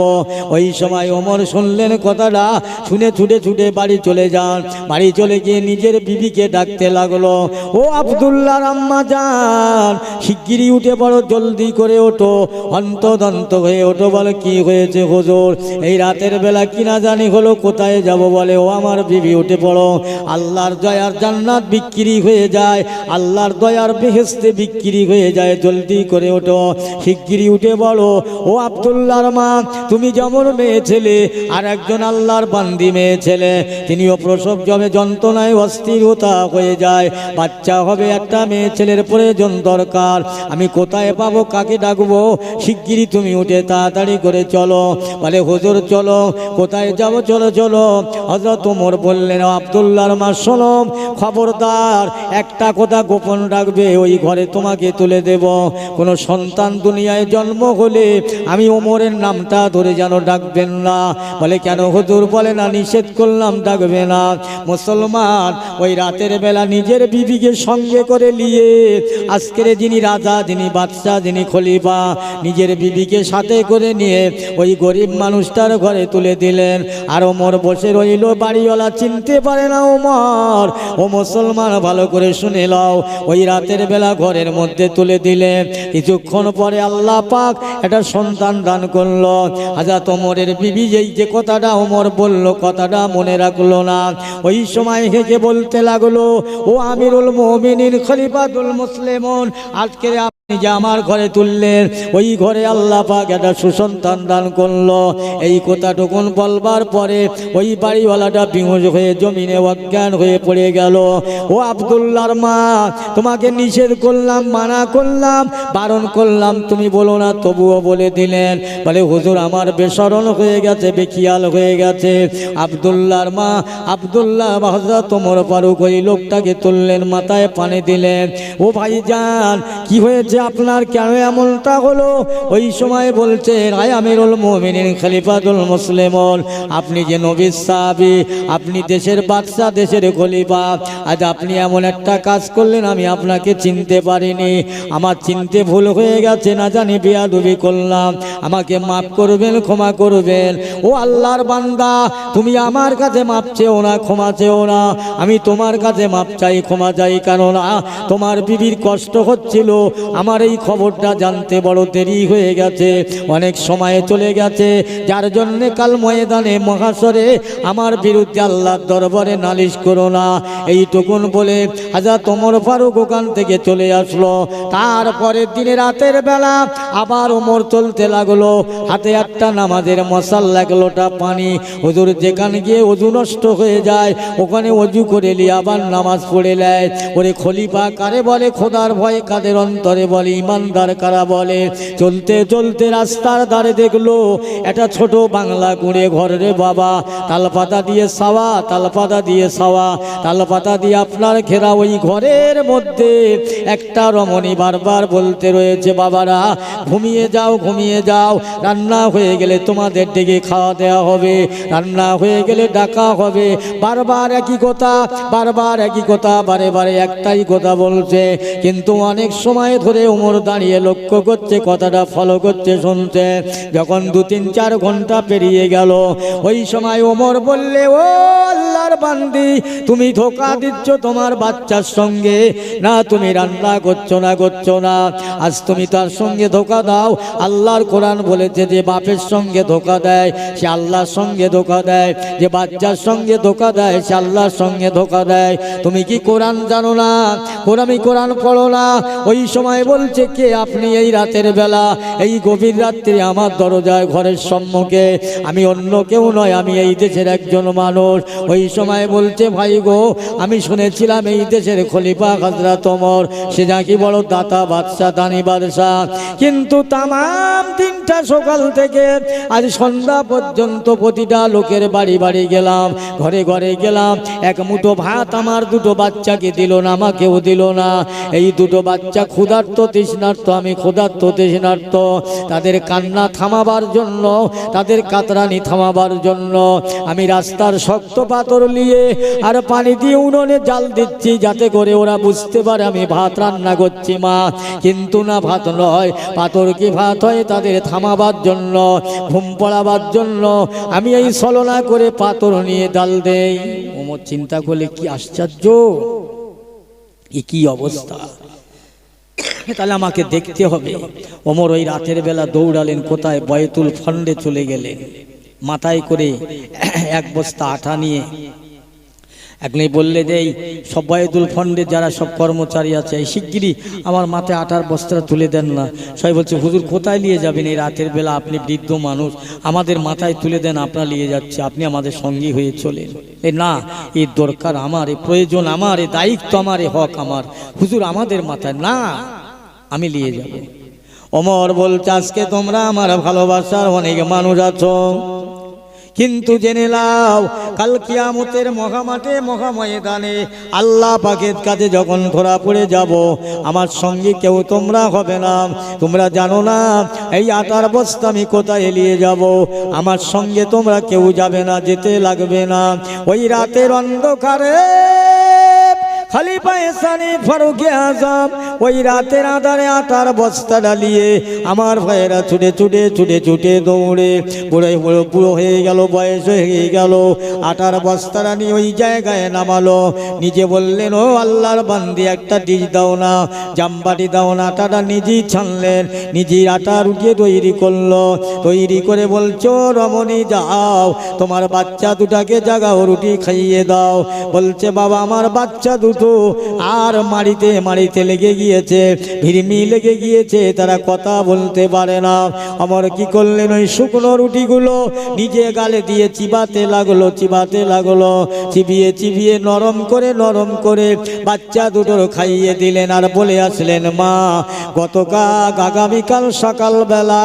ওই সময় ওমর শুনলেন কথাটা, শুনে ছুটে ছুটে বাড়ি চলে যান। বাড়ি চলে গিয়ে নিজের বিবিকে ডাকতে লাগলো, ও আব্দুল্লাহর আম্মা জান, শিগগিরই উঠে পড়ো, জলদি করে ওঠো, হন্তদন্ত হয়ে ওঠো। বলে কি হয়েছে হুজুর? এই রাতের বেলা কিনা জানি হলো, কোথায় যাব? বলে ও আমার বিবি উঠে পড়ো, আল্লাহর দয়ার জান্নাত বিক্রি হয়ে যায়, আল্লাহর দয়ার বেহেশতে বিক্রি হয়ে যায়, জলদি করে ওঠো, শিগগিরই উঠে পড়ো। ও আব্দুল্লাহর মা, তুমি যেমন মেয়ে ছেলে, আর একজন আল্লাহর বান্দি মেয়ে ছেলে, তিনিও প্রসব জমে যন্ত্রণায় অস্থিরতা হয়ে যায়, বাচ্চা হবে, একটা মেয়ে ছেলের প্রয়োজন দরকার, আমি কোথায় পাবো, কাকে ডাকবো? শিগগিরই তুমি উঠে তাড়াতাড়ি করে চলো। বলে হুজুর চলো, কোথায় যাব? চলো চলো। হযরত ওমর বললেন, আব্দুল্লাহর মা শোনো, খবরদার একটা কথা গোপন রাখবে, ওই ঘরে তোমাকে তুলে দেব, কোনো সন্তান দুনিয়ায় জন্ম হলে আমি ওমরের নামটা ধরে যেন ডাকবেন না। বলে কেন হুজুর? বলে না, নিষেধ করলাম, ডাকবে না। মুসলমান ওই রাতের বেলা নিজের বিবিকে সঙ্গে করে নিয়ে, আজকের যিনি রাজা, যিনি বাদশাহ, যিনি খলিফা, নিজের বিবিকে সাথে করে নিয়ে ওই গরিব মানুষটার ঘরে তুলে দিলেন। আর ওমর বসে রইল, বাড়িওয়ালা চিনতে পারে না ওমর। ও মুসলমান ভালো করে শুনে নাও, ওই রাতের বেলা ঘরের মধ্যে তুলে দিলেন। কিছুক্ষণ পরে আল্লাহ পাক একটা সন্তান দান করলো। হযরত ওমরের বিবি এই যে কথাটা ওমর বলল, কথাটা মনে রাখলো না। ওই সময় হেঁকে বলতে লাগলো, ও আমিরুল মুমিনিন, খলিফাতুল মুসলিমুন, আজকে আপনি যে আমার ঘরে তুললেন, ওই ঘরে আল্লাহ পাক একটা সুসন্তান দান করলো। এই কথাটুকুন বলবার পরে ওই বাড়িওয়ালাটা বিহুশ হয়ে জমিনে অজ্ঞান হয়ে পড়ে গেল। ও আব্দুল্লাহর মা, তোমাকে নিষেধ করলাম, মানা করলাম, বারণ করলাম, তুমি বলো না, তবুও বলে দিলেন। বলে হুজুর আমার বেসরণ হয়ে গেছে, বেখিয়াল হয়ে গেছে। আব্দুল্লাহর মা, আব্দুল্লাহ হযরত ওমর ফারুক ওই লোকটাকে তুললেন, মাথায় পানি দিলেন। ও ভাইজান কি হয়েছে আপনার, কেন এমনটা হলো? ওই সময় বলছেন, আয় আমিরুল মুমিনিন, খলিফাতুল মুসলিমুন, আপনি যে নবীর সাহাবী, আপনি দেশের বাদশা, দেশের খলিফা, আজ আপনি এমন একটা কাজ করলেন, আমি আপনাকে চিনতে পারিনি, আমার চিনতে ভুল হয়ে গেছে, না জানি বেয়াদবি করলাম, আমাকে মাফ করবেন, ক্ষমা করবেন। ও আল্লাহর বান্দা, তুমি আমার কাছে মাপ চেও না, ক্ষমা চেও না, আমি তোমার কাছে মাপ চাই, ক্ষমা চাই, কারণ তোমার বিবির কষ্ট হচ্ছিল, আমার এই খবরটা জানতে বড় দেরি হয়ে গেছে, অনেক সময় চলে গেছে, যার জন্যে কাল ময়দানে মহাশরে আমার বিরুদ্ধে আল্লাহর দরবারে নালিশ করো না। এইটুকুন বলে হযরত ওমর ফারুক ওখান থেকে চলে আসলো। তারপরের দিনে রাতের বেলা আবার ওমর চলতে লাগলো, হাতে একটা নামাজের মশাল, এক লোটা পানি। হুজুর যেখানে গিয়ে ওযু নষ্ট হয়ে যায় ওখানে ওযু করে নিয়ে আবার নামাজ পড়ে নেয়। ওরে খলিফা কারে বলে, খোদার ভয় কাদের অন্তরে বলে, ইমানদার কারা বলে। চলতে চলতে রাস্তার ধারে দেখলো একটা ছোট বাংলা কুঁড়ে ঘর রে বাবা, তালপাতা দিয়ে ছাওয়া, তালপাতা দিয়ে ছাওয়া, তালপাতা দিয়ে আপনার ঘেরা। ওই ঘরের মধ্যে একটা রমণী বারবার বলতে রয়েছে, বাবারা ঘুমিয়ে যাও, ঘুমিয়ে যাও, রান্না হয়ে গেলে তোমাদের ডেকে খাওয়া দেওয়া হবে, রান্না হয়ে গেলে ডাকা হবে। বারবার একই কথা, বারবার একই কথা, বারে বারে একটাই কথা বলছে। কিন্তু অনেক সময় ধরে ওমর দাঁড়িয়ে লক্ষ্য করছে, কথাটা ফলো করছে, শুনছে। যখন 2-3-4 ঘন্টা পেরিয়ে গেল, ওই সময় ওমর বললে, ও আল্লাহর বান্দি, তুমি ধোঁকা দিচ্ছ তোমার বাচ্চার সঙ্গে, না তুমি রান্না করছো না, আজ তুমি তার সঙ্গে ধোঁকা দাও। আল্লাহর কোরআন বলেছে যে বাপের সঙ্গে ধোঁকা দেয় সে আল্লাহর সঙ্গে ধোঁকা দেয়, যে বাচ্চার সঙ্গে ধোঁকা দেয় সে আল্লাহর সঙ্গে ধোঁকা দেয়। তুমি কি কোরআন জানো না? আমি কোরআন পড়ো না? ওই সময় বলছে, কে আপনি এই রাতের বেলা, এই গভীর রাত্রে আমার দরজায় ঘরের সম্মুখে? আমি অন্য কেউ নয়, আমি এই দেশের একজন মানুষ। ওই সময় বলছে, ভাই গো, আমি শুনেছিলাম এই দেশের খলিফা হযরত ওমর, সে নাকি বড় দাতা বাদশা, দানি বাদশা। কিন্তু তামাম দিনটা সকাল থেকে আজ সন্ধ্যা পর্যন্ত প্রতিটা লোকের বাড়ি বাড়ি গেলাম, ঘরে ঘরে গেলাম, এক মুঠো ভাত আমার 2টো বাচ্চাকে দিল না, আমাকেও দিল না। এই 2টো বাচ্চা ক্ষুধার্ত তৃষ্ণার্ত, আমি ক্ষুধার্ত তৃষ্ণার্ত। তাদের কান্না থামাবার জন্য, তাদের কাতরানি থামাবার জন্য আমি রাস্তার শক্ত পাথর নিয়ে আর পানি দিয়ে উনুনে জাল দিচ্ছি, যাতে করে ওরা বুঝতে পারে আমি ভাত রান্না করছি মা। কিন্তু না, ভাত নয়, পাথর কি ভাত হয়? তাদের থামাবার জন্য, ঘুম পড়াবার জন্য আমি এই ছলনা করে পাথর নিয়ে ডাল দেই। ওমর চিন্তা করলে, কি আশ্চর্য, এ কি অবস্থা, তাহলে আমাকে দেখতে হবে। ওমর ওই রাতের বেলা দৌড়ালেন কোথায়? বয়তুল ফন্ডে চলে গেলেন। মাথায় করে 1 বস্তা আটা নিয়ে, এখনই বললে যে এই সব বয়তুল ফন্ডে যারা সব কর্মচারী আছে, এই শিগগিরই আমার মাথায় আটার বস্তাটা তুলে দেন না। সবাই বলছে, হুজুর কোথায় নিয়ে যাবেন এই রাতের বেলা? আপনি বৃদ্ধ মানুষ, আমাদের মাথায় তুলে দেন, আপনারা নিয়ে যাচ্ছে, আপনি আমাদের সঙ্গী হয়ে চলেন। না, এই দরকার আমার, এই প্রয়োজন আমার, এই দায়িত্ব আমার, এই হক আমার, হুজুর আমাদের মাথায় না, আমি নিয়ে যাব। ওমর বলছে, আজকে তোমরা আমার ভালোবাসার অনেক মানুষ আছো, কিন্তু জেনে নাও, কাল কিয়ামতের মহামাঠে, মহাময়দানে আল্লাহ পাকের কাছে যখন ধরা পড়ে যাব, আমার সঙ্গে কেউ তোমরা হবে না। তোমরা জানো না এই আটার বস্তা আমি কোথায় নিয়ে যাব? আমার সঙ্গে তোমরা কেউ যাবে না, যেতে লাগবে না। ওই রাতের অন্ধকারে খলিফা সানি ফারুক আজম ওই রাতের আধারে আটার বস্তা ডালিয়ে আমার ভাইয়েরা ছুটে ছুটে ছুটে ছুটে দৌড়ে বুড়ো হয়ে গেল, বয়স হয়ে গেল, আটার বস্তাটা নিয়ে ওই জায়গায় নামালো। নিজে বললেন, ও আল্লাহর বান্দি, একটা ডিশ দাও না, জামবাটি দাও না। আটাটা নিজেই ছানলেন, নিজেই আটা রুটিয়ে তৈরি করলো। তৈরি করে বলছো, রমণী যাও, তোমার বাচ্চা দুটাকে জাগাও, রুটি খাইয়ে দাও। বলছে, বাবা আমার বাচ্চা দুটো আর মাড়িতে লেগে গিয়েছে, ভিড়মি লেগে গিয়েছে, তারা কথা বলতে পারে না। আমার কি করলেন, ওই শুকনো রুটিগুলো নিজে গালে দিয়ে চিবাতে লাগলো, চিবিয়ে চিবিয়ে নরম করে বাচ্চা দুটোর খাইয়ে দিলেন। আর বলে আসলেন, মা গতকাল আগামীকাল সকালবেলা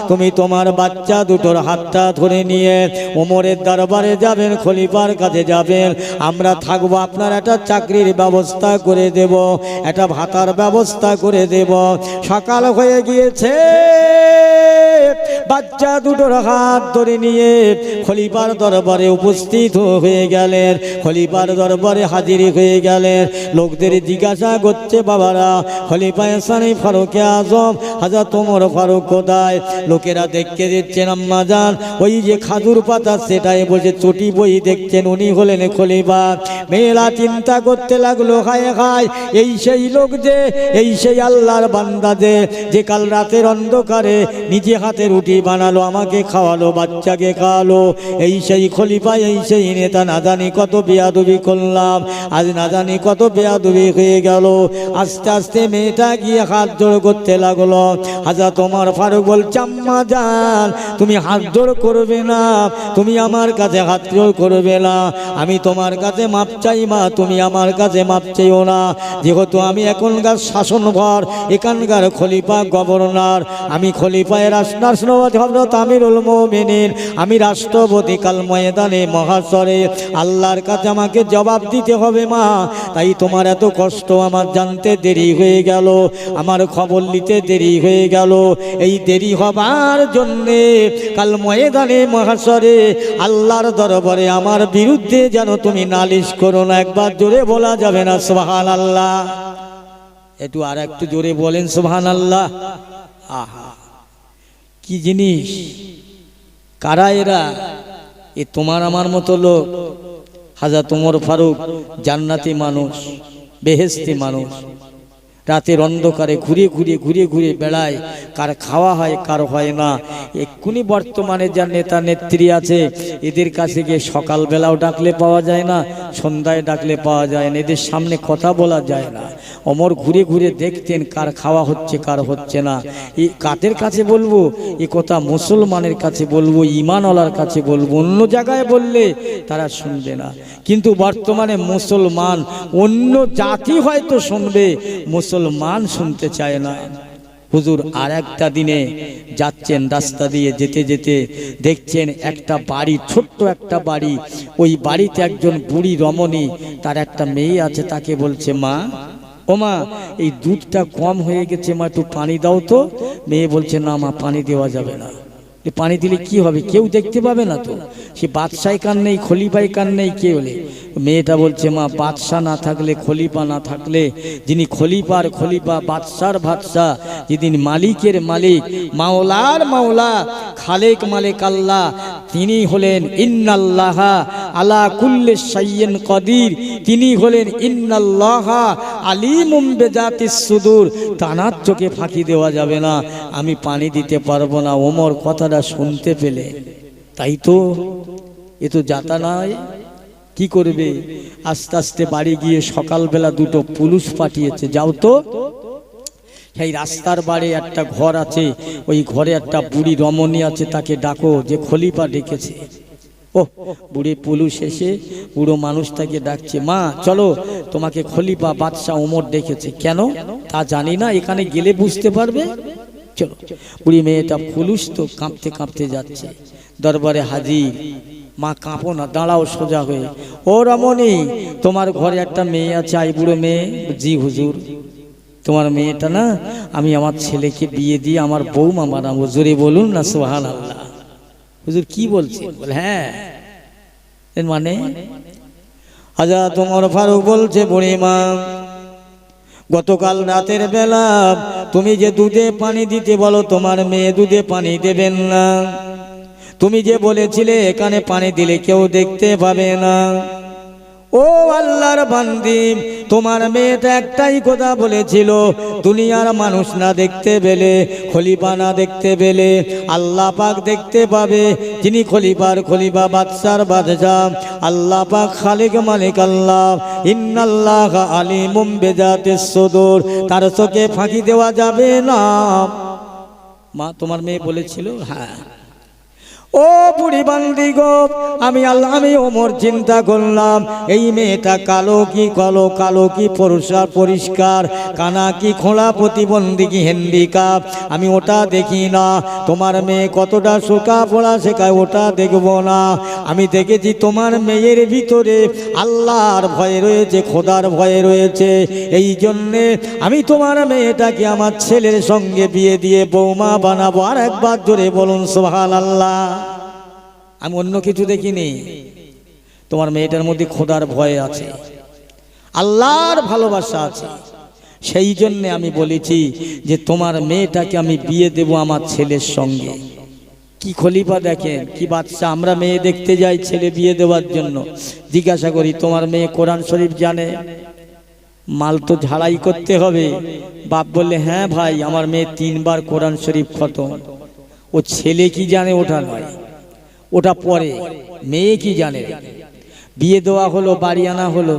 তুমি তোমার বাচ্চা দুটোর হাতটা ধরে নিয়ে ওমরের দরবারে যাবেন, খলিফার কাছে যাবেন, আমরা থাকবো, আপনার একটা চাকরির ব্যবস্থা করে দেব, একটা ভাতার ব্যবস্থা করে দেব। সকাল হয়ে গিয়েছে, বাচ্চা দুটোর হাত ধরে নিয়ে খলিফার দরবারে উপস্থিত হয়ে গেলেন, খলিফার দরবারে হাজির হয়ে গেলেন। লোকদের জিজ্ঞাসা করছে, বাবারা খলিফা সানি ফারুক আজম হযরত ওমর ফারুক কোথায়? লোকেরা দেখতে দিচ্ছেন, আম্মা জান ওই যে খাজুর পাতা সেটাই বসে চটি বই দেখছেন, উনি হলেন খলিফা। মেয়েরা চিন্তা করতে লাগলো, হায় হায়, এই সেই লোক যে, এই সেই আল্লাহর বান্দা যে কাল রাতের অন্ধকারে নিজে হাতে রুটি বানালো, আমাকে খাওয়ালো, বাচ্চাকে খাওয়ালো, এই সেই খলিফা, এই সেই নেতা। না জানি কত বেয়াদবি করলাম, আজ না জানি কত বেয়াদবি হয়ে গেল। আস্তে আস্তে মেয়েটা গিয়ে হাত জোড় করতে লাগলো। হযরত ওমর ফারুক বলছে, আম্মা জান তুমি হাত জোড় করবে না, তুমি আমার কাছে হাত জোড় করবে না, আমি তোমার কাছে মাপ চাই মা, তুমি আমার কাছে মাপ চাইও না। যেহেতু আমি এখনকার শাসনভার, এখানকার খলিফা, গভর্নর, আমি খলিফায় রাষ্ট্রপতি হযরত আমিরুল মুমিনিন, আমি রাষ্ট্রপতি। কাল ময়দানে মহাশরে আল্লাহর কাছে আমাকে জবাব দিতে হবে মা, তাই তোমার এত কষ্ট আমার জানতে দেরি হয়ে গেল, আমার খবর নিতে দেরি হয়ে গেল। এই দেরি হবার জন্যে কাল ময়দানে মহাশরে আল্লাহর দরবারে আমার বিরুদ্ধে যেন তুমি নালিশ করো না। একবার জোরে বলা যাবে না সুবহানাল্লাহ? একটু আর একটু জোরে বলেন সুবহানাল্লাহ। আহা কি জিনিস, কারা এরা? এ তোমার আমার মতো লোক? হযরত ওমর ফারুক জান্নাতি মানুষ, বেহেশতি মানুষ, রাতের অন্ধকারে ঘুরে ঘুরে ঘুরে ঘুরে বেড়ায়, কার খাওয়া হয় কার হয় না। এক্ষুনি বর্তমানে যা নেতা নেত্রী আছে এদের কাছে গিয়ে সকালবেলাও ডাকলে পাওয়া যায় না, সন্ধ্যায় ডাকলে পাওয়া যায় না, এদের সামনে কথা বলা যায় না। ওমর ঘুরে ঘুরে দেখতেন কার খাওয়া হচ্ছে কার হচ্ছে না। এই কাদের কাছে বলবো এ কথা? মুসলমানের কাছে বলবো, ঈমানওয়ালার কাছে বলবো, অন্য জায়গায় বললে তারা শুনবে না। কিন্তু বর্তমানে মুসলমান, অন্য জাতি হয়তো শুনবে, মুসলমান শুনতে চায় না। হুজুর আর একটা দিনে যাচ্ছেন, রাস্তা দিয়ে যেতে যেতে দেখছেন একটা বাড়ি, ছোট্ট একটা বাড়ি, ওই বাড়িতে একজন বুড়ি রমণী, তার একটা মেয়ে আছে, তাকে বলছে, মা ও মা এই দুধটা কম হয়ে গেছে মা, একটু পানি দাও তো। মেয়ে বলছে, না মা পানি দেওয়া যাবে না, পানি দিলে কি হবে, কেউ দেখতে পাবে না তো। সে বাদশাহ কান নেই, খলিফাই কান নেই, কে হলে? মেয়েটা বলছে, মা বাদশাহ না থাকলে, খলিফা না থাকলে, যিনি খলিফার খলিফা, বাদশার বাদশাহ, যেদিন মালিকের মালিক, মাওলার মাওলা, খালেক মালিক আল্লাহ, তিনি হলেন ইন্নাল্লাহা আলা কুল্লি শাইইন কাদির, তিনি হলেন ইন্নাল্লাহা আলিমুম বিজাতিস সুদূর। তানার চোখে ফাঁকি দেওয়া যাবে না, আমি পানি দিতে পারবো না। ওমর কথাটা শুনতে পেলে, তাই তো এ তো যাতা নয়, কি করবে? আস্তে আস্তে বাড়ি গিয়ে সকালবেলা দুটো পুলিশ পাঠিয়েছে, যাও তো সেই রাস্তার বাড়ি একটা ঘর আছে, ওই ঘরে একটা বুড়ি রমণী আছে, তাকে ডাকো, যে খলিফা ডেকেছে। ও বুড়ি পুলিশ এসে বুড়ো মানুষটাকে ডাকছে, মা চলো, তোমাকে খলিফা বাদশাহ ওমর ডেকেছে। কেন তা জানি না, এখানে গেলে বুঝতে পারবে, চলো। বুড়ি মেয়েটা পুলিশ তো কাঁপতে কাঁপতে যাচ্ছে, দরবারে হাজির। মা কাঁপো না, দাঁড়াও সোজা হয়ে। ও রমণী, তোমার ঘরে একটা মেয়ে আছে। আই বুড়ো মেয়ে, জি হুজুর। তোমার মেয়েটা না, আমি আমার ছেলেকে বিয়ে দিয়ে আমার বৌমা বানাবো। জোরে বলুন না সুবহানাল্লাহ। হুজুর কি বলছে? বলে হ্যাঁ। এর মানে হযরত ওমর ফারুক বলছে, বুড়ি মা, গতকাল রাতের বেলা তুমি যে দুধে পানি দিতে বলো, তোমার মেয়ে দুধে পানি দেবেন না। তুমি যে বলেছিলে এখানে পানি দিলে কেউ দেখতে পাবে না। ও আল্লাহর বান্দি, তোমার মেয়েটা একটাই কথা বলেছিল, দুনিয়ার মানুষ না দেখতে পেলে, খলিফা না দেখতে পেলে, আল্লাহ পাক দেখতে পাবে। যিনি খলিফার খলিফা, বাদশার বাদশাহ, আল্লাহ পাক খালিক মালিক আল্লাহ। ইন্নাল্লাহা আলিমুম বিজাতিস সুদূর, তার চোখে ফাঁকি দেওয়া যাবে না। মা তোমার মেয়ে বলেছিল? হ্যাঁ। ও বুড়ি বান্দি গো, আমি ওমর চিন্তা করলাম, এই মেয়েটা কালো কি কালো, কালো কি পরিষ্কার, কানা কি খোলা, প্রতিবন্ধী কি হ্যান্ডিক্যাপ, আমি ওটা দেখি না। তোমার মেয়ে কতটা শোকা পড়া শেখায় ওটা দেখবো না। আমি দেখেছি তোমার মেয়ের ভিতরে আল্লাহর ভয় রয়েছে, খোদার ভয় রয়েছে। এই জন্যে আমি তোমার মেয়েটাকে আমার ছেলের সঙ্গে বিয়ে দিয়ে বৌমা বানাবো। আর একবার জোরে বলুন সুবহানাল্লাহ। আমি অন্য কিছু দেখিনি, তোমার মেয়েটার মধ্যে খোদার ভয় আছে, আল্লাহর ভালোবাসা আছে। সেই জন্য আমি বলেছি যে তোমার মেয়েটাকে আমি বিয়ে দেব আমার ছেলের সঙ্গে। কি খলিফা দেখেন, কি বাদশা। আমরা মেয়ে দেখতে যাই ছেলে বিয়ে দেওয়ার জন্য, জিজ্ঞাসা করি তোমার মেয়ে কোরআন শরীফ জানে? মাল তো ঝাড়াই করতে হবে। বাপ বললে, হ্যাঁ ভাই, আমার মেয়ে 3 বার কোরআন শরীফ খতম। ও ছেলে কি জানে ওটা নয়, ওটা পরে। মেয়ে কি জানে? বিয়ে দেওয়া হলো, বাড়ি আনা হলো,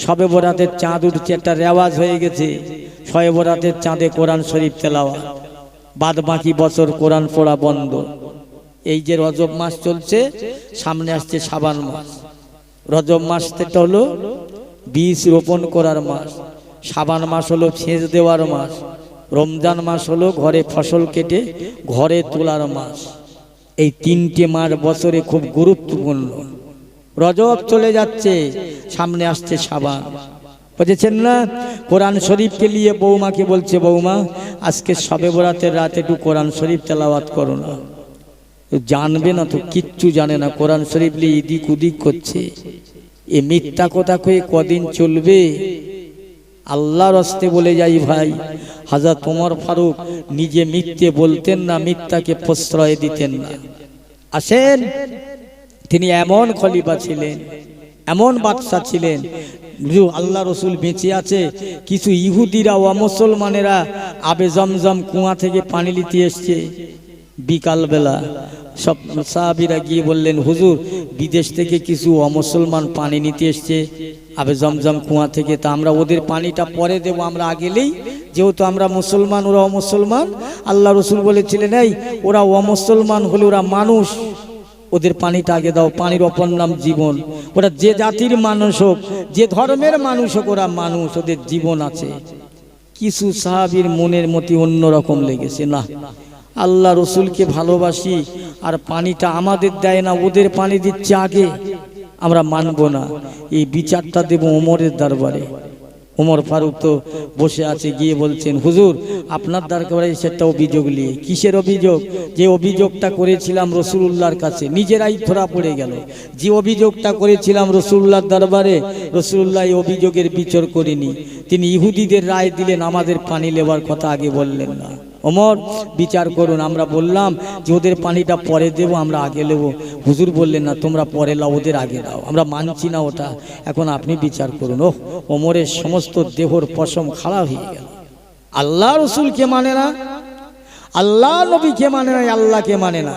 শবে বরাতের চাঁদ উঠছে, একটা রেওয়াজ হয়ে গেছে। শবে বরাতের চাঁদে কোরআন শরীফ তেলাওয়াত, বাদ বাকি বছর কোরআন পড়া বন্ধ। এই যে রজব মাস চলছে, সামনে আসছে শাবান মাস। রজব মাসটা হলো বীজ রোপণ করার মাস, শাবান মাস হলো সেচ দেওয়ার মাস, রমজান মাস হলো ঘরে ফসল কেটে ঘরে তোলার মাস। এই তিনটে মাস বছরে খুব গুরুত্বপূর্ণ। রজব চলে যাচ্ছে, সামনে আসছে শাবান, বুঝেছেন না? কোরআন শরীফকে নিয়ে বৌমাকে বলছে, বৌমা আজকে শবে বরাতের রাতে একটু কোরআন শরীফ তেলাওয়াত করো না। জানবে না তো, কিচ্ছু জানে না, কোরআন শরীফ নিয়ে এদিক ওদিক করছে। এ মিথ্যা কথা কয়ে কদিন চলবে? আল্লাহর হস্তে বলে যাই ভাই, হযরত ওমর ফারুক নিজে মিথ্যে বলতেন না, মিথ্যাকে প্রশ্রয় দিতেন না। আসেন, তিনি এমন খলিফা ছিলেন, এমন বাদশা ছিলেন। আল্লাহ রসুল বেঁচে আছে, কিছু ইহুদিরা ও মুসলমানেরা আবে জমজম কুয়া থেকে পানি নিতে এসছে। বিকালবেলা সব সাহাবীরা গিয়ে বললেন, হুজুর বিদেশ থেকে কিছু অমুসলমান পানি নিতে এসছে আবে জমজম কুয়া থেকে, তা আমরা ওদের পানিটা পরে দেবো, আমরা আগেলেই, যেহেতু আমরা মুসলমান ওরা অমুসলমান। আল্লাহ রসুল বলেছিলেন, এই ওরা অমুসলমান হলে ওরা মানুষ, ওদের পানিটা আগে দাও। পানির অপর নাম জীবন। ওরা যে জাতির মানুষ হোক, যে ধর্মের মানুষ হোক, ওরা মানুষ, ওদের জীবন আছে। কিছু সাহাবীর মনের মতি অন্যরকম লেগেছে, না আল্লাহ রসুলকে ভালোবাসি আর পানিটা আমাদের দেয় না, ওদের পানি দিচ্ছে আগে, আমরা মানব না। এই বিচারটা দেব ওমরের দরবারে। ওমর ফারুক তো বসে আছে, গিয়ে বলছেন, হুজুর আপনার দরবারে সেটা অভিযোগ নিয়ে। কিসের অভিযোগ? যে অভিযোগটা করেছিলাম রসুলুল্লাহর কাছে, নিজেরাই ধরা পড়ে গেল। যে অভিযোগটা করেছিলাম রসুলুল্লাহর দরবারে, রসুলুল্লাহ এই অভিযোগের বিচার করেনি। তিনি ইহুদিদের রায় দিলেন, আমাদের পানি নেবার কথা আগে বললেন না। ওমর বিচার করুন। আমরা বললাম যে ওদের পানিটা পরে দেব, আমরা আগে নেব। হুজুর বললেন, না তোমরা পরে লাও, ওদের আগে দাও, আমরা মানছি না ওটা, এখন আপনি বিচার করুন। ওহ, ওমরের সমস্ত দেহর পশম খাড়া হয়ে গেল। আল্লাহ রসুলকে মানে না, আল্লাহ নবীকে মানে না, আল্লাহকে মানে না,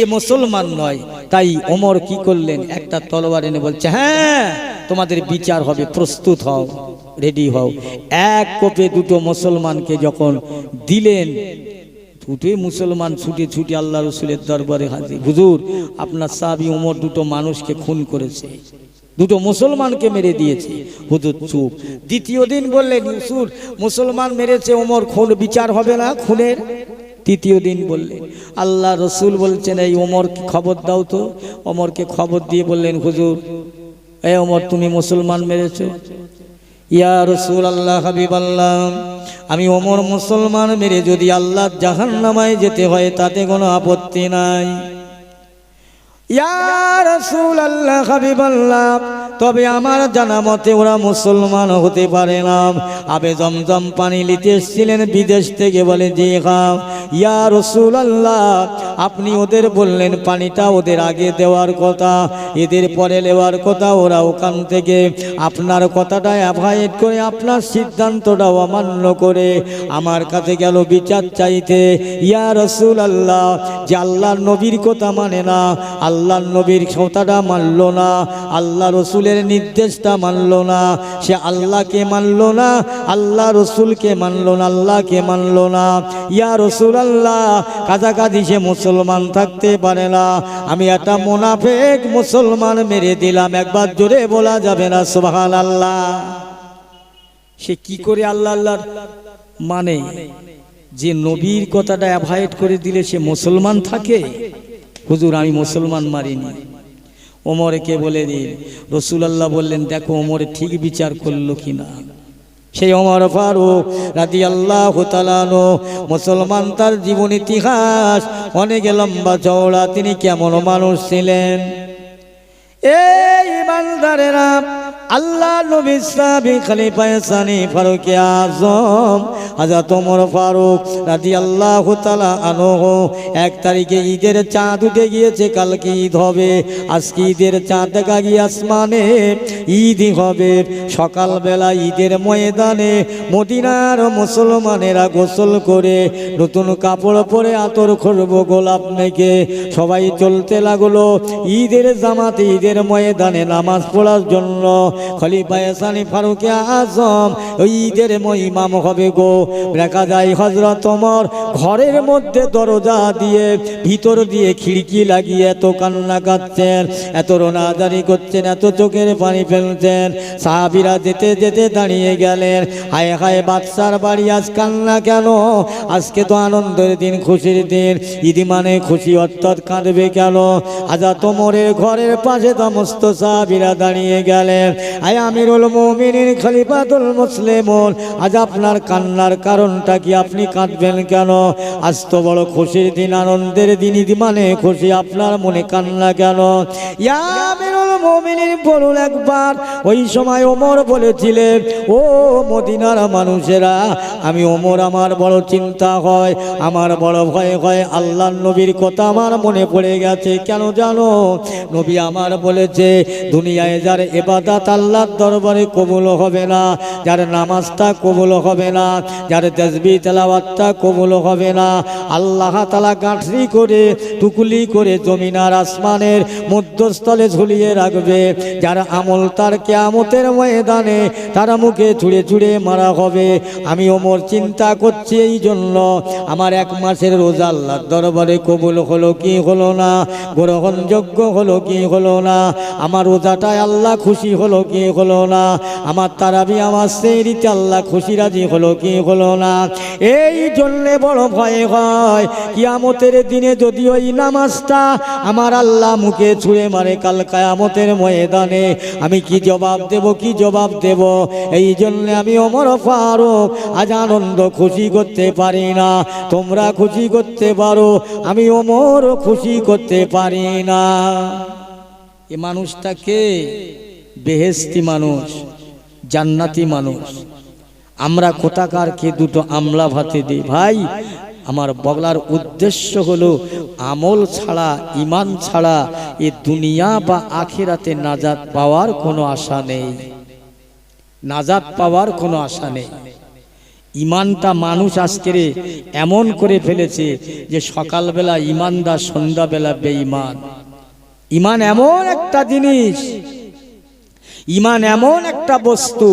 এ মুসলমান নয়। তাই ওমর কি করলেন, একটা তলোয়ার এনে বলছে, হ্যাঁ তোমাদের বিচার হবে, প্রস্তুত হও, রেডি হও। এক কোপে দুটো মুসলমানকে যখন দিলেন, দুটোই মুসলমান ছুটে ছুটে আল্লাহ রসুলের দরবারে হাজির। হুজুর আপনার সাহাবী ওমর দুটো মানুষকে খুন করেছে, দুটো মুসলমানকে মেরে দিয়েছে। হুজুর চুপ। দ্বিতীয় দিন বললেন, হুজুর মুসলমান মেরেছে, ওমর খুন, বিচার হবে না খুনের? তৃতীয় দিন বললেন, আল্লাহ রসুল বলছেন, এই ওমরকে খবর দাও তো। ওমরকে খবর দিয়ে বললেন, হুজুর এই ওমর তুমি মুসলমান মেরেছো। ইয়া রাসূলুল্লাহ, হাবিবাল্লাহ, আমি ওমর মুসলমান মেরে যদি আল্লাহর জাহান্নামায় যেতে হয় তাতে কোনো আপত্তি নাই। ইয়া রাসূলুল্লাহ, হাবিবাল্লাহ, তবে আমার জানা মতে ওরা মুসলমান হতে পারে না। আবে জমজম পানি নিতে এসেছিলেন বিদেশ থেকে, বলে জি খাও। ইয়া রাসূলুল্লাহ, আপনি ওদের বললেন পানিটা ওদের আগে দেওয়ার কথা, এদের পরে নেওয়ার কথা, ওরা ওখান থেকে আপনার কথাটা অ্যাভয়েড করে, আপনার সিদ্ধান্তটাও অমান্য করে আমার কাছে গেল বিচার চাইতে। ইয়া রাসূলুল্লাহ, যে আল্লাহর নবীর কথা মানে না, আল্লাহর নবীর কথাটা মানল না, আল্লাহ রসুলের নির্দেশটা মানল না, সে আল্লাহকে মানল না, আল্লাহ রসুলকে মানল না, আল্লাহকে মানল না। ইয়া রাসূলুল্লাহ, কাছাকাছি সে মুসলমান থাকতে পারে না। আমি একটা মুনাফিক মুসলমান মেরে দিলাম, একবার জোরে বলা যাবে না সুবহানাল্লাহ? সে কি করে আল্লাহ আল্লাহর মানে? যে নবীর কথাটা অ্যাভয়েড করে দিলে সে মুসলমান থাকে? হুজুর আমি মুসলমান মারিনি। ওমরকে বলে দিন। রাসূলুল্লাহ বললেন, দেখো ওমর ঠিক বিচার করলো কিনা। সেই ওমর ফারুক রাদিয়াল্লাহু তাআলা আনহু, মুসলমান, তার জীবন ইতিহাস অনেক লম্বা চওড়া। তিনি কেমন মানুষ ছিলেন? এই ইমানদারেরা, আল্লাহ নবী সাহাবী খলিফা সানি ফারুক আযম হযরত ওমর ফারুক রাদিয়াল্লাহু তাআলা আনহু 1 তারিখে ঈদের চাঁদ উঠে গিয়েছে, কালকে ঈদ হবে। আজকে ঈদের চাঁদ দেখা গিয়ে আসমানে ঈদই হবে। সকালবেলা ঈদের ময়দানে মদিনার মুসলমানেরা গোসল করে নতুন কাপড় পরে আতর খুশবু গোলাপ মেখে সবাই চলতে লাগলো ঈদের জামাতে ঈদের ময়দানে নামাজ পড়ার জন্য। খলিফা সানি ফারুক আযম ওই ঈদের ইমাম হবে গো। দেখা যায় হযরত ওমর ঘরের মধ্যে দরজা দিয়ে ভিতর দিয়ে খিড়কি লাগিয়ে এত কান্না কাঁদছেন, এত রোনাজারি করছেন, এত চোখের পানি ফেলছেন। সাহাবীরা যেতে যেতে দাঁড়িয়ে গেলেন, হায় হায় বাদশার বাড়ি আজ কান্না কেন? আজকে তো আনন্দের দিন, খুশির দিন, ঈদ মানে খুশি, অর্থাৎ কাঁদবে কেন? হযরত ওমরের ঘরের পাশে সমস্ত সাহাবীরা দাঁড়িয়ে গেলেন, আয় আমিরুল মুমিনিন খলিফাতুল মুসলিমুন, আজ আপনার কান্নার কারণটা কি? আপনি কাঁদবেন কেন? আজ তো বড় খুশির দিন, আনন্দের দিন, ঈদ মানে খুশি, আপনার মনে কান্না কেন? ইয়া আমিরুল মুমিনিন বলুন একবার। ওই সময় ওমর বলেছিলেন, ও মদিনার মানুষেরা, আমি ওমর আমার বড় চিন্তা হয়, আমার বড় ভয় হয়, আল্লাহর নবীর কথা আমার মনে পড়ে গেছে। কেন জানো? নবী আমার বলেছে দুনিয়ায় যার ইবাদত আল্লাহর দরবারে কবুল হবে না, যার নামাজটা কবুল হবে না, যার তাসবিহ তেলাওয়াতটা কবুল হবে না, আল্লাহ তাআলা গাঁঠরি করে টুকলি করে জমিন আর আসমানের মধ্যস্থলে ঝুলিয়ে রাখবে। যার আমল তার কিয়ামতের ময়দানে তার মুখে ছুঁড়ে ছুঁড়ে মারা হবে। আমি ওমর চিন্তা করছি এই জন্য আমার 1 মাসের রোজা আল্লাহর দরবারে কবুল হলো কি হলো না, গ্রহণযোগ্য হলো কি হলো না, আমার রোজাটায় আল্লাহ খুশি হলো কি হলো না, আমার তারাবি আমার সেহরিতে আল্লাহ খুশি রাজি হলো কি হলো না। এই জন্যে বড় ভয় হয় কিয়ামতের দিনে যদি ওই নামাজটা আমার আল্লাহ মুখে ছুঁড়ে মারে কাল কিয়ামতের ময়দানে আমি কি জবাব দেব, কি জবাব দেব? এই জন্যে আমি ওমর ফারুক আজ আনন্দ খুশি করতে পারি না। তোমরা খুশি করতে পারো, আমি ওমর খুশি করতে পারি না। এ মানুষটাকে বেহেশতি মানুষ, জান্নাতি মানুষ। আমরা কোথাকারকে দুটো আমলা ভাতে দিই। ভাই আমার বলার উদ্দেশ্য হলো আমল ছাড়া, ইমান ছাড়া এ দুনিয়া বা আখিরাতে নাজাত পাওয়ার কোনো আশা নেই, নাজাত পাওয়ার কোনো আশা নেই। ইমানটা মানুষ আজকে এমন করে ফেলেছে যে সকালবেলা ইমানদার, সন্ধ্যাবেলা বেঈমান। ইমান এমন একটা জিনিস, ইমান এমন একটা বস্তু,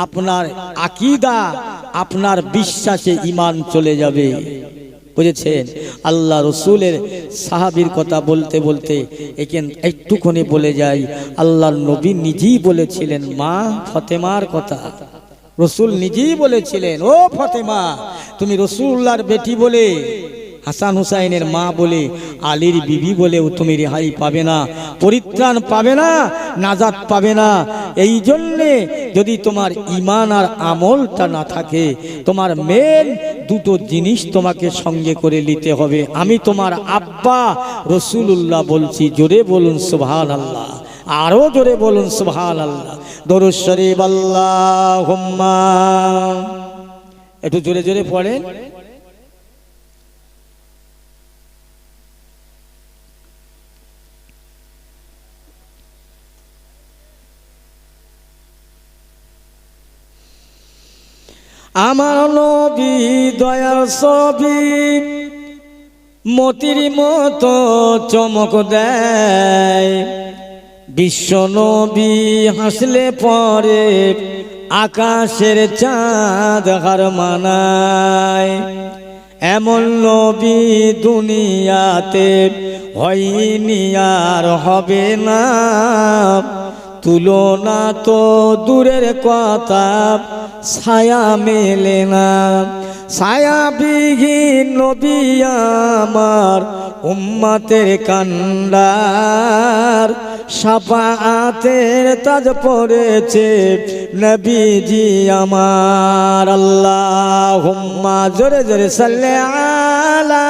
আপনার আকীদা, আপনার বিশ্বাসে ইমান চলে যাবে। বুঝেছেন? আল্লাহ রসুলের সাহাবীর কথা বলতে বলতে একটুখানি বলে যাই। আল্লাহ নবী নিজেই বলেছিলেন মা ফাতেমার কথা। রসুল নিজেই বলেছিলেন, ও ফাতেমা তুমি রসুল্লাহর বেটি বলে, হাসান হুসাইনের মা বলে, আলীর বিবি বলেও তুমি রেহাই পাবে না, পরিত্রাণ পাবে না, নাজাত পাবে না। এই জন্যে যদি তোমার ঈমান আর আমলটা না থাকে, তোমার মেন দুটো জিনিস তোমাকে সঙ্গে করে নিতে হবে। আমি তোমার আব্বা রসুলুল্লাহ বলছি। জোরে বলুন সুবহানাল্লাহ, আরো জোরে বলুন সুবহানাল্লাহ। দরুদ শরীফ আল্লাহুম্মা, একটু জোরে জোরে পড়েন। আমার নবী দয়ার ছবি মতির মতো চমক দেয়, বিশ্ব নবী হাসলে পরে আকাশের চাঁদ হার মানায়। এমন নবী দুনিয়াতে হয়নি আর হবে না, তুলনা তো দূরের কথা ছায়া মেলে না। ছায়াবিহীন নবী আমার উম্মতের কান্ডার, শাফাআতের তাজ পড়েছে নবীজি আমার। আল্লাহুম্মা, জোরে জোরে সাল্লি আলা।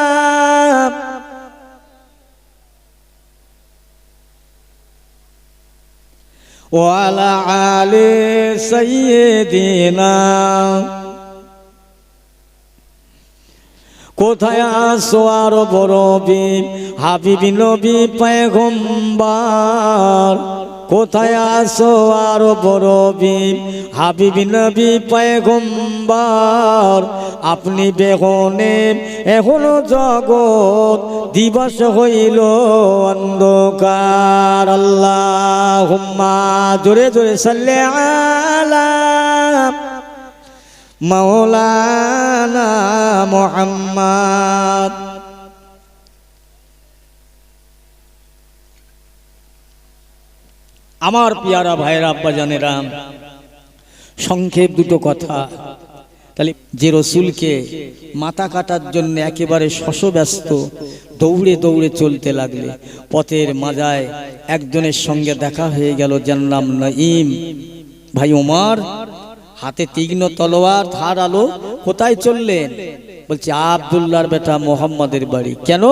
ওয়ালা আলে সাইয়্যিদিনা। কোথায় আসো আর বড় হাবিবি নবী পয়গম্বর, কোথায় আসো আর বড় হাবিবি নবী পয়গম্বর। আপনি বেগুনে এখনো জগৎ দিবস হইল অন্ধকার। আল্লাহুম্মা জোরে জোরে সাল্লি আলা মাওলানা মুহাম্মদ। আমার পিয়ারা ভাইরা আব্বাজানেরা, সংক্ষেপ দুটো কথা। তাহলে যে রসুলকে মাথা কাটার জন্য একেবারে শশব্যস্ত দৌড়ে দৌড়ে চলতে লাগলে, পথের মাঝায় একজনের সঙ্গে দেখা হয়ে গেল, যার নাম নঈম। ভাই ওমর, হাতে তীক্ষ্ণ তলোয়ার, ধার আলো। কোথায় চললেন? বলছে আব্দুল্লাহর বেটা মোহাম্মদের বাড়ি। কেন?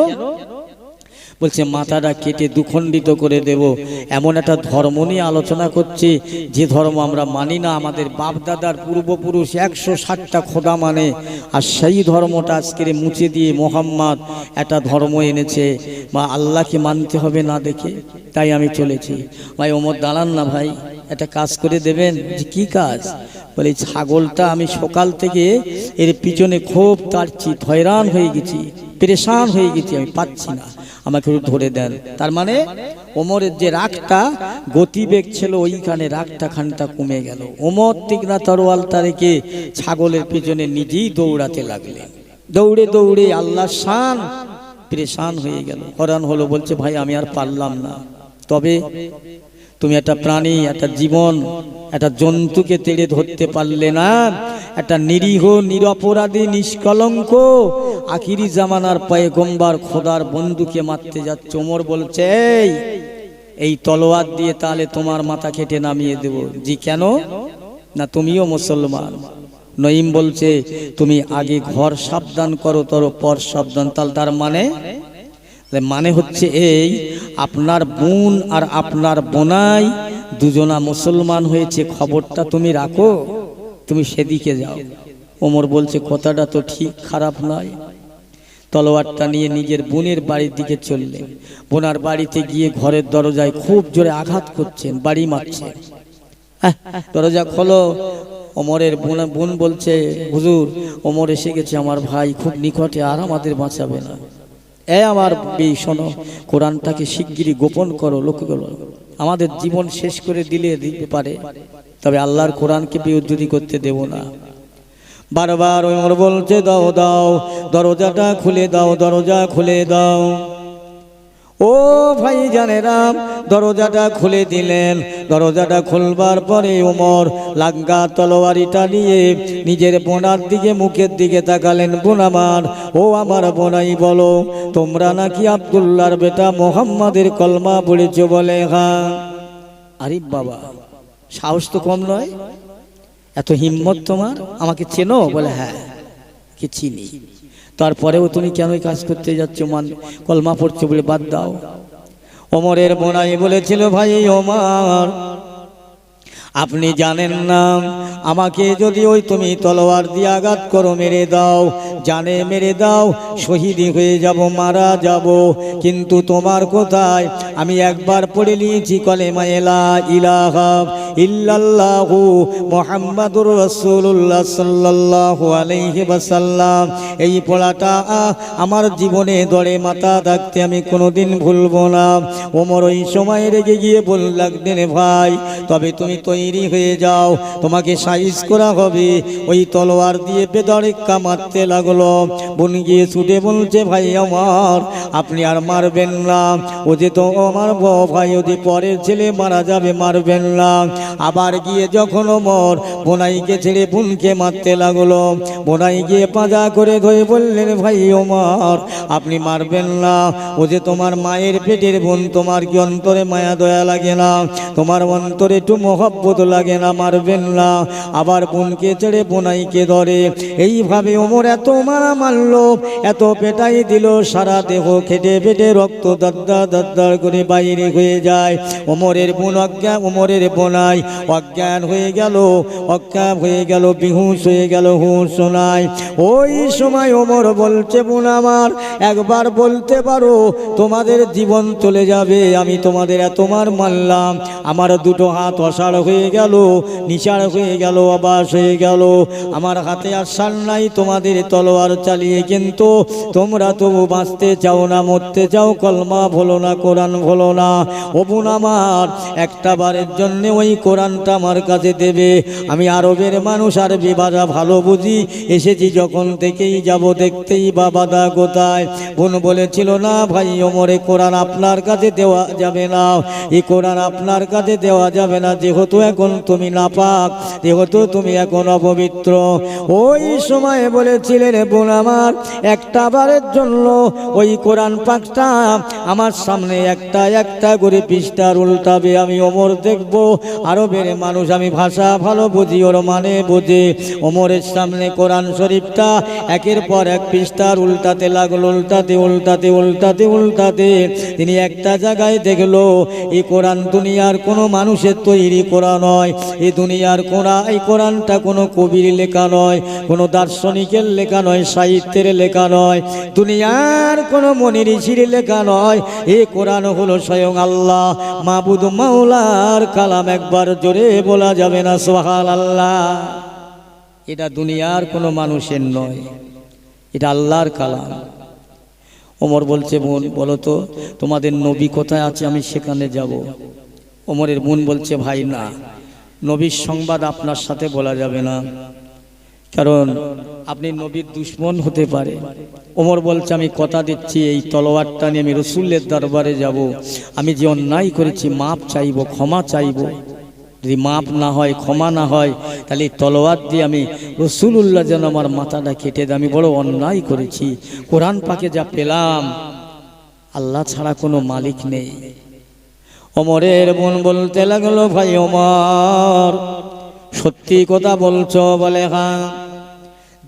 বলছে মাথাটা কেটে দুখণ্ডিত করে দেব। এমন একটা ধর্ম নিয়ে আলোচনা করছি যে ধর্ম আমরা মানি না। আমাদের বাপ দাদার পূর্বপুরুষ 160টা খোদা মানে, আর সেই ধর্মটা আজকের মুছে দিয়ে মোহাম্মদ একটা ধর্ম এনেছে। বা আল্লাহকে মানতে হবে না দেখে, তাই আমি চলেছি। ভাই ওমর দাঁড়ান না ভাই, একটা কাজ করে দেবেন। যে কি কাজ? বলে ছাগলটা আমি সকাল থেকে এর পিছনে খুব তাড়ছি, হয়রান হয়ে গেছি, পেরেশান হয়ে গেছি, আমি পাচ্ছি না, আমাকে ধরে দেন। তার মানে ওমরের যে রাগটা গতিবেগ ছিল, ওইখানে রাগটা খানটা কমে গেল। ওমর তীক্ষ্ণ তরোয়ালটা রেখে ছাগলের পিছনে নিজেই দৌড়াতে লাগলেন। দৌড়ে দৌড়ে আল্লাহ শান পেরেশান হয়ে গেল, হয়রান হলো। বলছে ভাই আমি আর পারলাম না। তবে তুমি একটা প্রাণী, একটা জীবন, একটা জন্তুকে তেড়ে ধরতে পারলে না। একটা নিরীহ নিরপরাধী নিষ্কলঙ্ক আখিরি জামানার পয়গম্বর খোদার বন্ধুকে মারতে যাচ্ছে। ওমর বলছে এই তলোয়ার দিয়ে তাহলে তোমার মাথা কেটে নামিয়ে দেব। জি কেন? না তুমিও মুসলমান। নঈম বলছে তুমি আগে ঘর সাবধান করো, পর সাবধান। তার মানে হচ্ছে এই, আপনার বোন আর আপনার বোনাই দুজনা মুসলমান হয়েছে, খবরটা তুমি রাখো, তুমি সেদিকে যাও। ওমর বলছে কথাটা তো ঠিক খারাপ নয়। তলোয়ারটা নিয়ে নিজের বোনের বাড়ির দিকে চললেন। বোনার বাড়িতে গিয়ে ঘরের দরজায় খুব জোরে আঘাত করছেন, বাড়ি মারছেন। দরজা খোলো। ওমরের বোন বলছে হুজুর ওমর এসে গেছে, আমার ভাই খুব নিকটে, আর আমাদের বাঁচাবে না। আমার শোনো, কোরআনটাকে শিগগিরই গোপন করো, লক্ষ্য করো, আমাদের জীবন শেষ করে দিতে পারে, তবে আল্লাহর কোরআনকে বিরোধী করতে দেব না। বারবার ওমর বলছে দাও দাও, দরজাটা খুলে দাও, দরজা খুলে দাও। ও ভাই জানেরা, দরজাটা খুলে দিলেন। দরজাটা খুলবার পরে ওমর লাঙ্গা তলোয়ারিটা নিয়ে নিজের বোনার দিকে, মুখের দিকে তাকালেন। বোন আমার, ও আমার বোনাই, বলো তোমরা নাকি আব্দুল্লাহর বেটা মোহাম্মদের কলমা পড়েছ? বলে হ্যাঁ। আরে বাবা, সাহস তো কম নয়, এত হিম্মত তোমার, আমাকে চেনো? বলে হ্যাঁ, কি চিনি। তারপরেও তুমি কেন কাজ করতে যাচ্ছ? কলমা পড়ছো বলে বাদ দাও। ওমরের বোনাই বলেছিল ভাই ওমর, আপনি জানেন না, আমাকে যদি ওই তুমি তলোয়ার দিয়ে আঘাত করো, মেরে দাও, জানে মেরে দাও, শহীদ হয়ে যাব, মারা যাব। কিন্তু তোমার কোথায়? আমি একবার পড়ে নিয়েছি কলেমা লা ইলাহা ইল্লাল্লাহু মুহাম্মাদুর রাসূলুল্লাহ সাল্লাল্লাহু আলাইহি ওয়াসাল্লাম। এই পড়াটা আমার জীবনে দরে মাথা থাকতে আমি কোনোদিন ভুলবো না। ওমর ওই সময় রেগে গিয়ে বললেন ভাই, তবে তুমি তৈরি হয়ে যাও, তোমাকে সাইজ করা হবে। ওই তলোয়ার দিয়ে বেদরেক্কা মারতে লাগলো। বোন গিয়ে ছুটে বলছে ভাই আমার, আপনি আর মারবেন না, ও যে তো আমার ভাই, ওদের পরের ছেলে মারা যাবে, মারবেন না। আবার গিয়ে যখন ওমর বোনাইকে ছেড়ে বোনকে মারতে লাগলো, বোনাই গিয়ে পাজা করে ধরে বললেন ভাই ওমর, আপনি মারবেন না, ও যে তোমার মায়ের পেটের বোন, তোমার কি অন্তরে মায়া দয়া লাগে না? তোমার অন্তরে একটু মহব্বত লাগে না? মারবেন না। আবার বোনকে ছেড়ে বোনাইকে ধরে। এইভাবে ওমর এত মারা মারলো, এত পেটাই দিল, সারা দেহ খেটে পেটে রক্ত দাদ্দার দাদ্দার করে করে বাইরে হয়ে যায়। ওমরের বোনাই অজ্ঞান হয়ে গেল, বিহুশ হয়ে গেল, হুঁশ নাই। ওই সময় ওমর বলছে, বোন আমার একবার বলতে পারো, তোমাদের জীবন চলে যাবে, আমি তোমাদের এতবার মানলাম, আমার দুটো হাত অসাড় হয়ে গেল, নিশাড় হয়ে গেল, অবাস হয়ে গেল, আমার হাতে আর সার নাই তোমাদের তলোয়ার চালিয়ে, কিন্তু তোমরা তবু বাঁচতে চাও না, মরতে চাও, কলমা ভুলো না, কোরআন ভুলো না। ও বোন আমার, একটা বারের জন্য ওই কোরআনটা আমার কাছে দেবে। আমি আরবের মানুষ, আরবি ভাষা ভালো বুঝি, এসেছি যখন থেকেই যাব, দেখতেই বা বাধা কোথায়। বোন বলেছিল, না ভাই ওমরে, কোরআন আপনার কাছে দেওয়া যাবে না, এই কোরআন আপনার কাছে দেওয়া যাবে না, যেহেতু এখন তুমি নাপাক, যেহেতু তুমি এখন অপবিত্র। ওই সময় বলেছিলেন, বোন আমার একটা বারের জন্য ওই কোরআন পাকটা আমার সামনে একটা একটা করে পৃষ্ঠার উল্টাবে, আমি ওমর দেখব। আরবের মানুষ, আমি ভাষা ভালো বুঝি, ওর মানে বুঝে। ওমরের সামনে কোরআন শরীফটা একের পর এক পৃষ্ঠার উল্টাতে লাগলো, উল্টাতে তিনি একটা জায়গায় দেখলো, এই কোরআন দুনিয়ার কোনো মানুষের তৈরি করা নয়, এই দুনিয়ার এই কোরআনটা কোনো কবির লেখা নয়, কোনো দার্শনিকের লেখা নয়, সাহিত্যের লেখা নয়, দুনিয়ার কোনো মনি ঋষির লেখা নয়, এই কোরআন হলো স্বয়ং আল্লাহ মাবুদ মাওলার কালাম। একবার জোরে বলা যাবে না সুবহানাল্লাহ? এটা দুনিয়ার কোনো মানুষের নয়, এটা আল্লাহর কালাম। ওমর বলছে, বোন বলো তো তোমাদের নবী কোথায় আছে, আমি সেখানে যাব। ওমরের বোন বলছে, ভাই না, নবীর সংবাদ আপনার সাথে বলা যাবে না, কারণ আপনি নবীর দুশমন হতে পারে। ওমর বলছে, আমি কথা দিচ্ছি, এই তলোয়ারটা নিয়ে আমি রসুলের দরবারে যাব, আমি যে অন্যায় করেছি মাপ চাইব, ক্ষমা চাইব, যদি মাপ না হয়, ক্ষমা না হয়, তাহলে এই তলোয়ার দিয়ে আমি রসুলুল্লাহ যেন আমার মাথাটা কেটে দেয়, আমি বড় অন্যায় করেছি। কোরআন পাকে যা পেলাম, আল্লাহ ছাড়া কোনো মালিক নেই। ওমরের বোন বলতে লাগলো, ভাই ওমর সত্যি কথা বলছো? বলে, হ্যাঁ।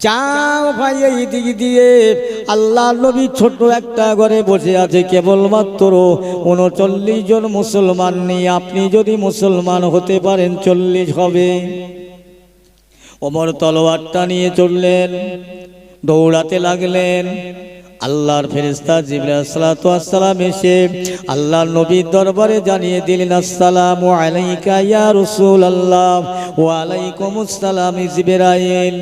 যাও ভাই, এই দিক দিয়ে আল্লাহ নবী ছোট একটা ঘরে বসে আছে, কেবলমাত্র 39 জন মুসলমান নেই, আপনি যদি মুসলমান হতে পারেন 40 হবে। ওমর তলোয়ারটা নিয়ে চললেন, দৌড়াতে লাগলেন। আল্লাহর ফেরেশতা জিবরাইল আলাইহিস সালাম এসে আল্লাহর নবীর দরবারে জানিয়ে দিলেন, আসসালামু আলাইকা ইয়া রাসূলুল্লাহ। ওয়া আলাইকুমুস সালাম জিবরাইল।